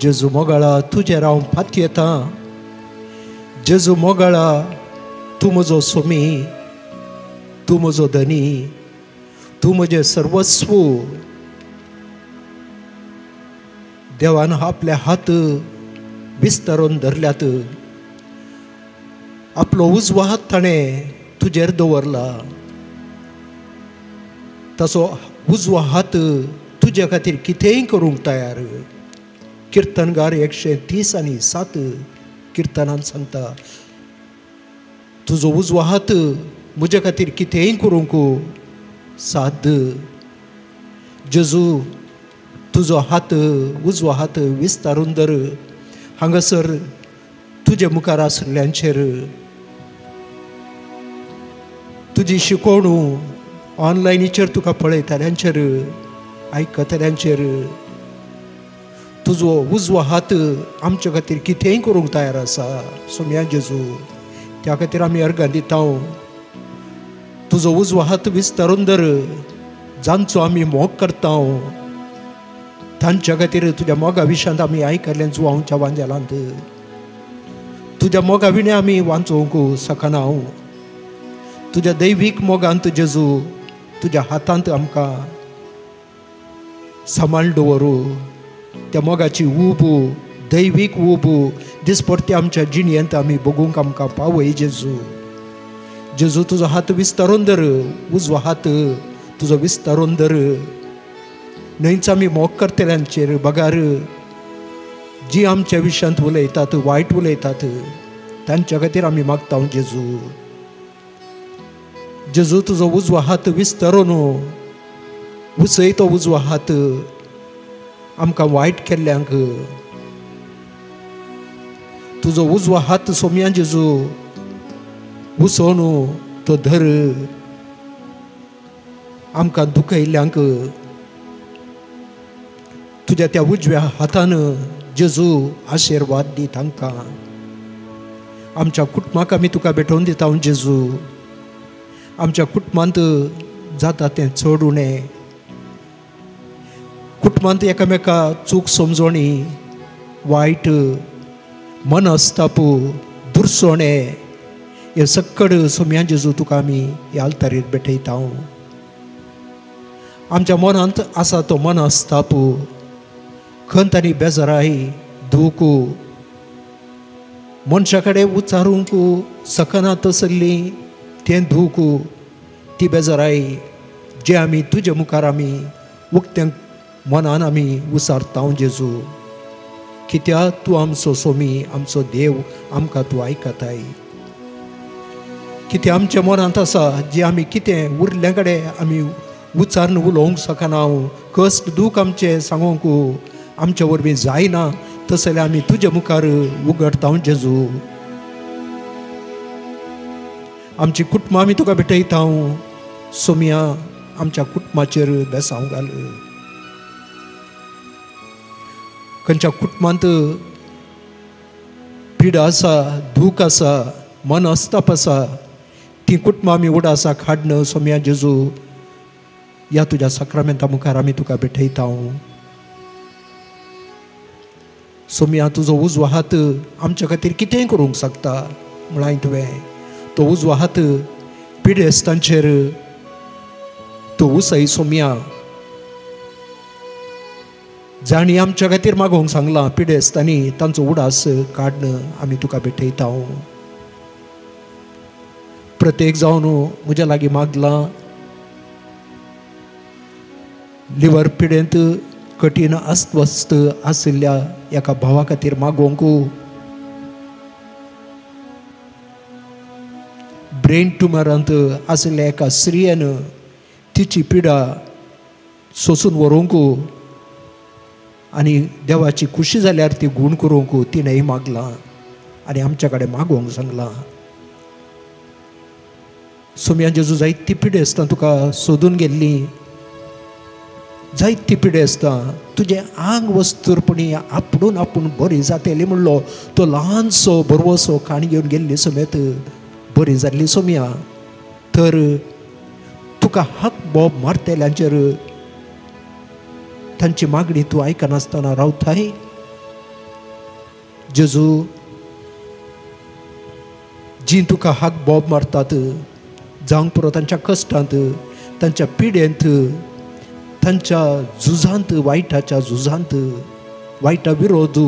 जेजू मोगाळा तुझे राव पातयेता जेजू मोगाळा तूं म्हजो सोमी तूं म्हजो धनी तूं म्हजें सर्वस्व देवान आपले हात विस्तारून धरल्यात आपलो उजवो हात ताणें तुजेर दवरला तसो उजवो हात तुजे खातीर कितेंय करूंक तयार किर्तनगार 130 आनी 7 किर्तनान सांगता तुजो उजवो हात म्हजे खातीर कितेंय करूंक साद जेजू तुजो हात उजवो हात विस्तारून धर हांगासर तुजे मुखार आसल्यांचेर तुजी शिकोवणू ऑनलायनीचेर तुका पळयतल्यांचेर आयकतल्यांचेर तुजो उजवो हात आमचे खातीर कितेंय करूंक तयार आसा सोम्या जेजू त्या खातीर आमी अर्गां दिता तुजो उजवो हात विस्तारून धर जांचो आमी मोग करता तांच्या खातीर तुज्या मोगा विशयांत आमी आयकल्लें जुवांच्या वांजेलांत तुज्या मोगा विणें आमी वाचूंक शकना तुज्या दैवीक मोगांत जेजू तुज्या हातांत आमकां सांबाळ दवरू त्या मोगाची ऊब दैवीक ऊब दिसपट्टी आमच्या जिणयेंत आमी बगूंक आमकां पावय जेजू जेजू तुजो हात विस्तारून धर उजवो हात तुजो विस्तारून दर. न्हयच आमी मोग करतल्यांचेर बगार जी आमच्या विशयांत उलयतात, वायट उलयतात, तांच्या खातीर आमी मागता जेजू. जेजू तुजो उजवो हात विस्तारून उसय तो उजवो हात आमकां वायट केल्ल्यांक. तुजो उजवो हात सोम्या जेजू उसोवन तो धर. आमकां दुखयल्ल्यांक तुज्या त्या उजव्या हातान जेजू आशिर्वाद दी तांकां. आमच्या कुटुंबाक आमी तुका भेटोवन दिता जेजू. आमच्या कुटुंबांत जाता तें चड उणें, कुटुंबांत एकामेका चूक समजोणी, वायट मनस्ताप, दुरसोणे हे सक्कड सोम्या जेजू तुका आमी ह्या आल्तारीर भेटयता. आमच्या मनांत आसा तो मनस्ताप, खंत आनी बेजाराय, दूख मनशा कडेन उचारूंक सकना तसल्ली तें दूख, ती बेजाराय जे आमी तुजे मुखार आमी उक्त्या मनान आमी उसारता जेजू. कित्याक तूं आमचो सोमी, आमचो देव, आमकां तूं आयकताय. कितें आमच्या मनांत आसा जे आमी कितें उरल्या कडेन आमी उचारून उलोवंक शकना, कश्ट दूख आमचे सांगूंक आमच्या वरवीं जायना, तशें जाल्यार आमी तुजे मुखार उगडता जेजू. आमची कुटुंबां आमी तुका भेटयता. सोम्या आमच्या कुटुंबाचेर बेसांव घाल. खंयच्या कुटुंबांत पिडा आसा, दूख आसा, मनस्ताप आसा, ती कुटुंबां आमी उडासा काडन सोम्या जेजू ह्या तुज्या सक्रामेंता मुखार आमी तुका भेटयता. सोम्या तुजो उजवो हात आमच्या खातीर कितेंय करूंक शकता म्हळां तुवें. तो उजवो हात पिडेस्तांचेर तो उसय सोम्या. जाणी आमच्या खातीर मागोवंक सांगलां, पिडेस्तांनी तांचो उडास काडन आमी तुका भेटयता. प्रत्येक जावन म्हज्या लागीं मागलां, लिवर पिडेंत कठीण अस्वस्थ आशिल्ल्या एका भावा खातीर मागोवंक, ब्रेन ट्युमरांत आशिल्ल्या एका स्त्रियेन तिची पिडा सोसून व्हरूंक आनी देवाची खुशी जाल्यार ती गूण करूंक तिणेंय मागलां आनी आमच्या कडेन मागोवंक सांगलां. सोम्या जेजू जायती पिडे आसता तुका सोदून गेल्ली, जायती पिडे आसता. तुजे आंग वस्तूरपणी आपणून आपूण बरी जातली म्हणलो तो ल्हानसो बरवसो काणी घेवन गेल्ली समेत बरी जाल्ली सोम्या. तर तुका हक बोब मारतेल्यांचेर तांची मागणी तूं आयकनासतना रावताय. जेजू जी तुका हक बोब मारतात, जावंक पुरो तांच्या कश्टांत, तांच्या पिडेंत, तांच्या झुजांत, वायटाच्या झुजांत, वायटा विरोध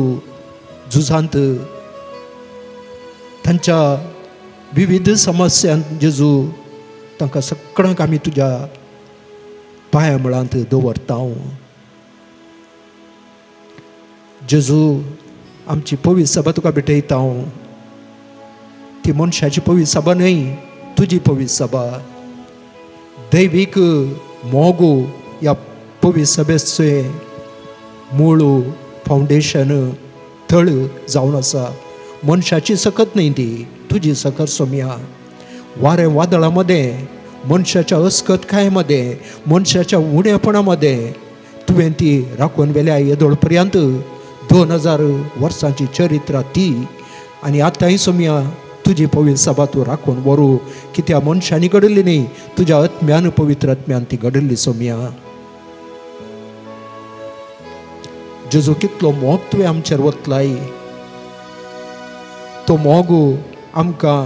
झुजांत, तांच्या विविध समस्यांत जेजू तांकां सगळ्यांक आमी तुज्या पांया मुळांत दवरता. जेजू आमची पवित्र सभा तुका भेटयता. ती मनशाची पवित्र सभा न्हय, तुजी पवित्र सभा. दैवीक मोग ह्या पवित्र सभेचे मूळ फावंडेशन थळ जावन आसा. मनशाची सकत न्हय ती, तुजी सकत सोम्या. वारें वादळा मध्ये, मनशाच्या अस्कतकाये मध्ये, मनशाच्या उणेपणा तुवें ती राखून व्हेल्या येदोळ पर्यंत. 2000 वर्सांची चरित्रा ती. आनी आतांय सोम्या तुजी पवित्र सभा तूं राखून व्हरू. कित्या मनशांनी घडली न्ही, तुज्या आत्म्यान, पवित्र आत्म्यान ती घडली सोम्या. जेजू कितलो मोग तुवें आमचेर वतलाय. तो मोग आमकां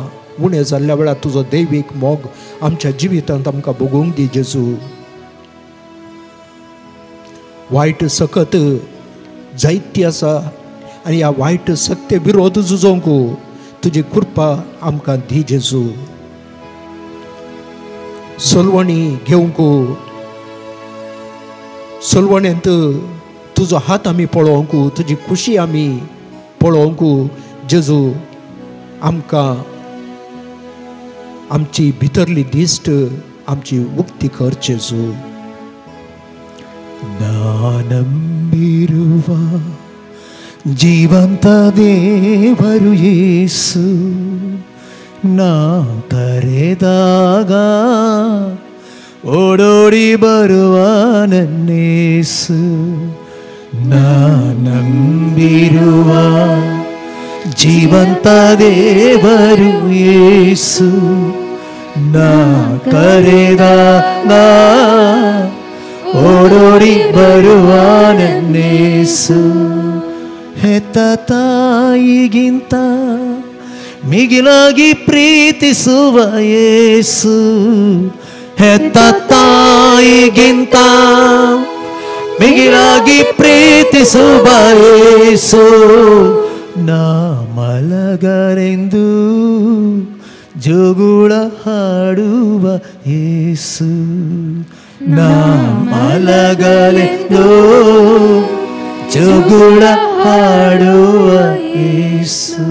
उणें जाल्ल्या वेळार तुजो दैवीक मोग आमच्या जिवितांत आमकां भोगूंक दी जेजू. वायट सकत जायती आसा आनी ह्या वायट सत्य विरोध झुजोवंक तुजी कृपा आमकां दी जेजू. सोलवणी घेवंक सोलवण्यांत तुजो हात आमी पळोवंक, तुजी खुशी आमी पळोवंक जेजू आमकां आमची भितरली दिश्ट आमची उक्ती कर जेजू. ನಾನಂಬಿರುವ ಜೀವಂತ ದೇವರು ಯೇಸು, ನಾ ಕರೆದಾಗ ಓಡೋಡಿ ಬರುವ ನನ್ನೇಸು. ನಾನಂಬಿರುವ ಜೀವಂತ ದೇವರು ಯೇಸು, ನಾ ಕರೆದಾಗ ಓಡೋಡಿ ಬರುವ ನನ್ನೇಸು. ಹೆತ್ತ ತಾಯಿಗಿಂತ ಮಿಗಿಲಾಗಿ ಪ್ರೀತಿಸುವ ಯೇಸು, ಹೆತ್ತ ತಾಯಿಗಿಂತ ಮಿಗಿಲಾಗಿ ಪ್ರೀತಿಸುವ ಯೇಸು. ನಾ ಮಲಗರೆಂದು ಜೋಗುಳ ಹಾಡುವ ಯೇಸು, ನಾ ಮಲಗಲೆಂದು ಜೋಗುಳ ಹಾಡುವ ಯೇಸು.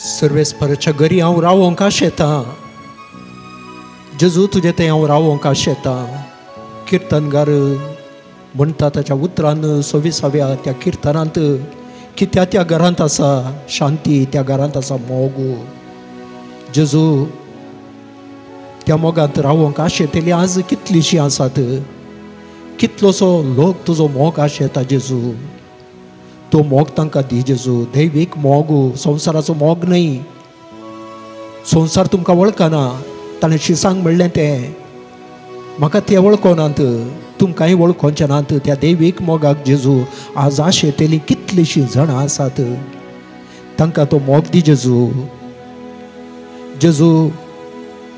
सर्वेस्पराच्या घरी हांव रावोंक शेता जेजू, तुजे थंय हांव रावोंक शेता. किर्तनगार म्हणटा ताच्या उतरान 26व्या त्या किर्तनांत की त्या घरांत आसा शांती, त्या घरांत आसा मोग. जेजू त्या मोगांत रावोंक आशेतली आज कितलीशीं आसात, कितलोसो लोक तुजो मोग आशेता जेजू. तो मोग तांकां दी जेजू. दैवीक मोग, संवसाराचो मोग न्हय. संवसार तुमकां वळखना, ताणें शिसांक म्हणलें तें म्हाका ते वळखोनात, तुमकांय वळखोवचें नात. त्या दैवीक मोगाक जेजू आज आशेतली कितलीशीं जाणां आसात, तांकां तो मोग दी जेजू. जेजू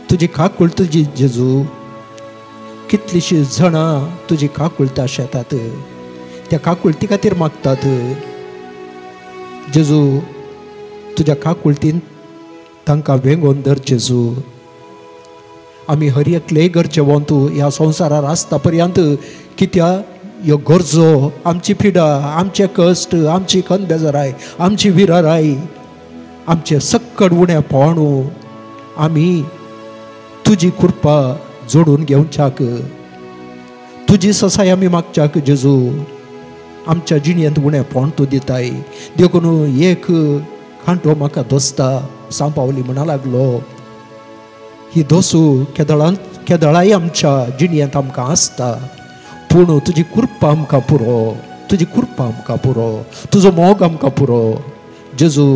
तुजी काकूळट तुजी जेजू, कितलीशीं जाणां तुजी काकूळट आशेतात, त्या काकूळटी खातीर मागतात. जेजू तुज्या काकूळटीन तांकां वेंगोन धर जेजू. आमी हर एकले गरजेवंत ह्या संवसारार आसता पर्यंत कित्या ह्यो गरजो, आमची पिडा, आमचे कश्ट, आमची खंतबेजाराय, आमची विराराय, आमचे सक्कड उणें पोवणू आमी तुजी कृपा जोडून घेवच्याक, तुजी ससाय आमी मागच्याक जेजू. आमच्या जिणेंत उणें पोण तूं दिताय. देखून एक खांटो म्हाका दोस्ता सांपावली म्हणा लागलो, ही दोसू केदळाय आमच्या जिणेंत आमकां आसता, पूण तुजी कृपा आमकां पुरो, तुजी कृपा आमकां पुरो, तुजो मोग आमकां पुरो. जेजू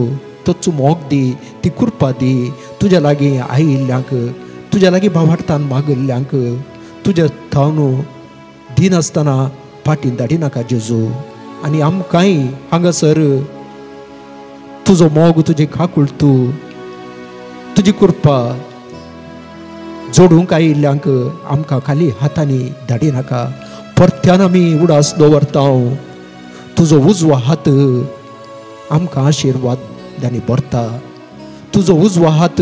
तोच मोग दी, ती कृपा दी. तुज्या लागीं आयिल्ल्यांक, तुज्या लागीं भावार्थान मागिल्ल्यांक तुज्या थावन दिनासतना फाटीं धाडिनाका जेजू. आनी आमकांय हांगासर तुजो मोग, तुजी काकूळट, तुजी कृपा जोडूंक आयिल्ल्यांक आमकां खाली हातांनी धाडिनाका. परत्यान आमी उडास दवरता. तुजो उजवो हात आमकां आशिर्वादांनी भरता. तुजो उजवो हात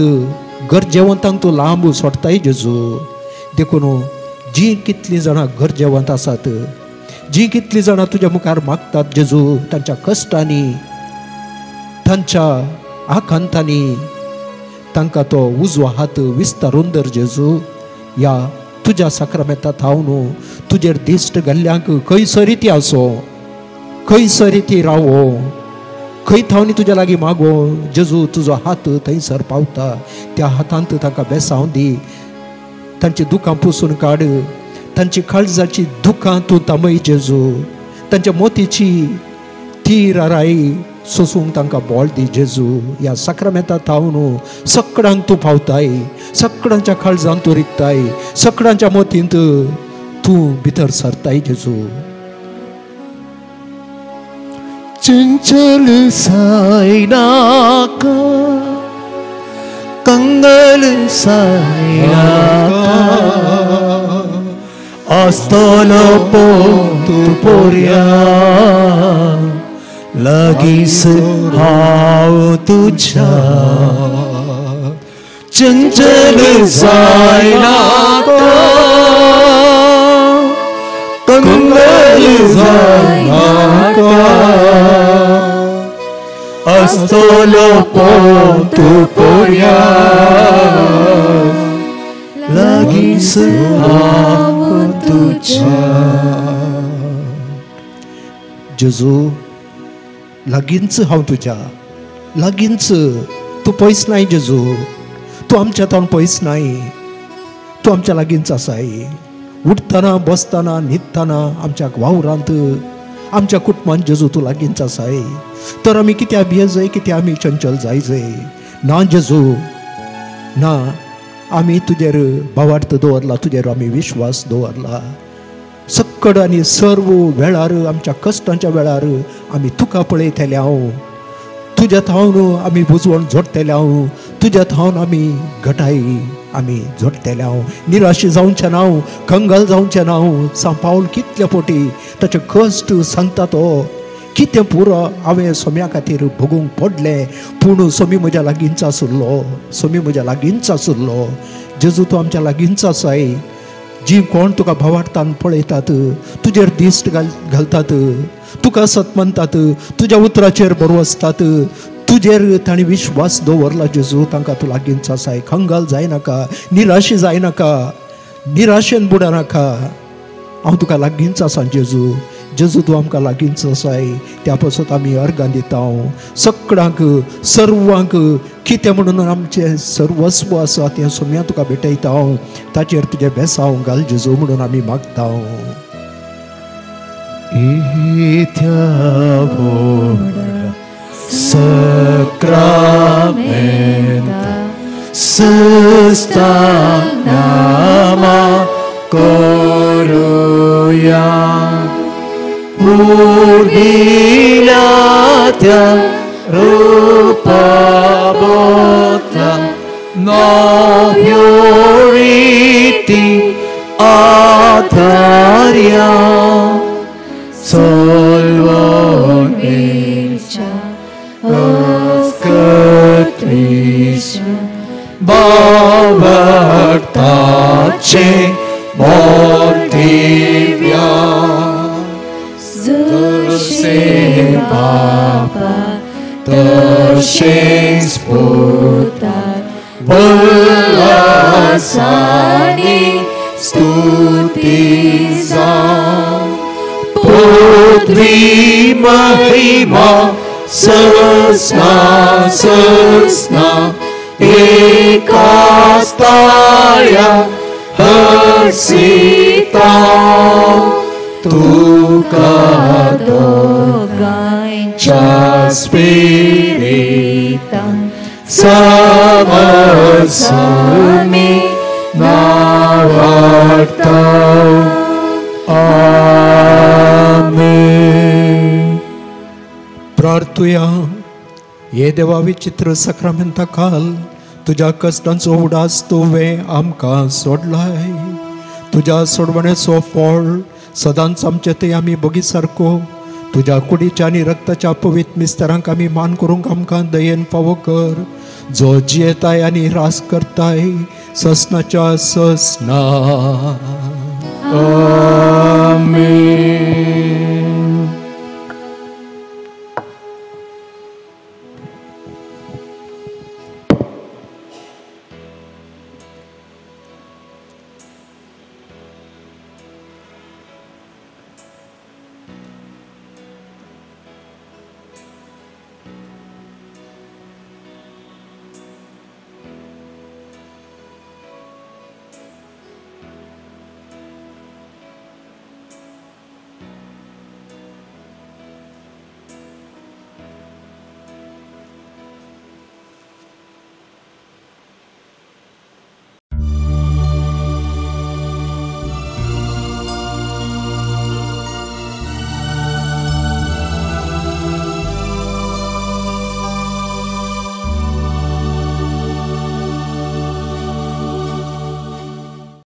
गरजेवंतांक तूं लांब सोडताय जेजू. देखून जी कितलीं जाणां गरजेवंत आसात, जी कितलीं जाणां तुज्या मुखार मागतात जेजू, तांच्या कश्टांनी, तांच्या आकांतांनी तांकां तो उजवो हात विस्तारून धर जेजू. ह्या तुज्या साक्रामेंतांत हांव तुजेर दिश्ट घाल्ल्यांक खंयसरी ती आसो, खंयसरी ती रावो, खंय थावनी तुज्या लागीं मागो जेजू. तुजो हात थंयसर पावता. त्या हातांत तांकां बेसांव दी. तांची दुखां पुसून काड. तांची काळजाची दुखां तूं थांबय जेजू. तांच्या मोतीची ती राराय सोसूंक तांकां बोळ दी जेजू. ह्या साक्रामेंतांत हांव सगळ्यांक तूं पावताय, सगळ्यांच्या काळजांत तूं रिगताय, सगळ्यांच्या मोतींत तूं भितर सरताय जेजू. चंचल सायनाका कंगल सायनाका आस्तलो तू पोरया लागीस हांव तुझ्या. चंचल सायनाका Kangal जायनाका astolo pontu poria laging sahawag tuja. जेजू लागींच हांव तुज्या लागींच तूं पयस नाय जेजू तूं आमच्या तोंड पयस नाय तूं आमच्या लागींच आसाय उठतना बसतना न्हिदतना आमच्या वावरांत आमच्या कुटुंबांत जेजू तूं लागींच आसाय तर आमी कित्या भियेजय कित्या आमी चंचल जायजय ना जेजू ना आमी तुजेर भावार्थ दवरला तुजेर आमी विश्वास दवरला सक्कड आनी सर्व वेळार आमच्या कश्टांच्या वेळार आमी तुका पळयतले हांव तुज्या थावन आमी बुजवण जोडटले हांव तुज्या थावन आमी घटाय आमी जोडटले हांव निराशी जावचें ना कंगाल जावचें ना सांपावल कितल्या पोटी ताचे कश्ट सांगता तो कितें पुरो हांवें सोम्या खातीर भोगूंक पडलें पूण सोमी म्हज्या लागींच आसुल्लो सोमी म्हज्या लागींच आसुल्लो जेजू तूं आमच्या लागींच आसाय जी कोण तुका भावार्थान पळयतात तुजेर दिश्ट घालतात तुका सत म्हणतात तुज्या उतराचेर बरो आसतात तुजेर ताणी विश्वास दवरला जेजू तांकां तूं लागींच आसाय कंगाल जायनाका निराशी जायनाका निराशेन बुडनाका हांव तुका लागींच आसा जेजू जेजू तूं आमकां लागींच आसाय त्या पासत आमी अर्गां दिता सक्कडांक सर्वांक कितें म्हणून आमचें सर्वस्व आसा तें सोम्या तुका भेटयता ताचेर तुजें बेसांव घाल जेजू म्हणून आमी मागता Sacramenta Sustanama Koruya Urgilatya Rupa Bhota No purity Atharya Solvon Skutrisha Bhavartache Montivya Dushe Papa Dushe Sputa Bulasani Stutiza Putri Mahima Sasna Sasna Ekastaya Harsita Tukadogaincha Spiritam Samasami Navartam Amen. प्रार्थुया ये देवा विचित्र सक्रामेंता काल तुझ्या कष्टांचो उडास तुवें आमकां सोडलाय तुझ्या सोडवण्याचो फळ सदांच आमचे ते आमी बगी सारको तुझ्या कुडीच्या आनी रक्ताच्या पवित्र मिस्तरांक आमी मान करूंक आमकां दयेन फावो कर जो जियेताय आनी रास करताय ससनाच्या ससना आमेन.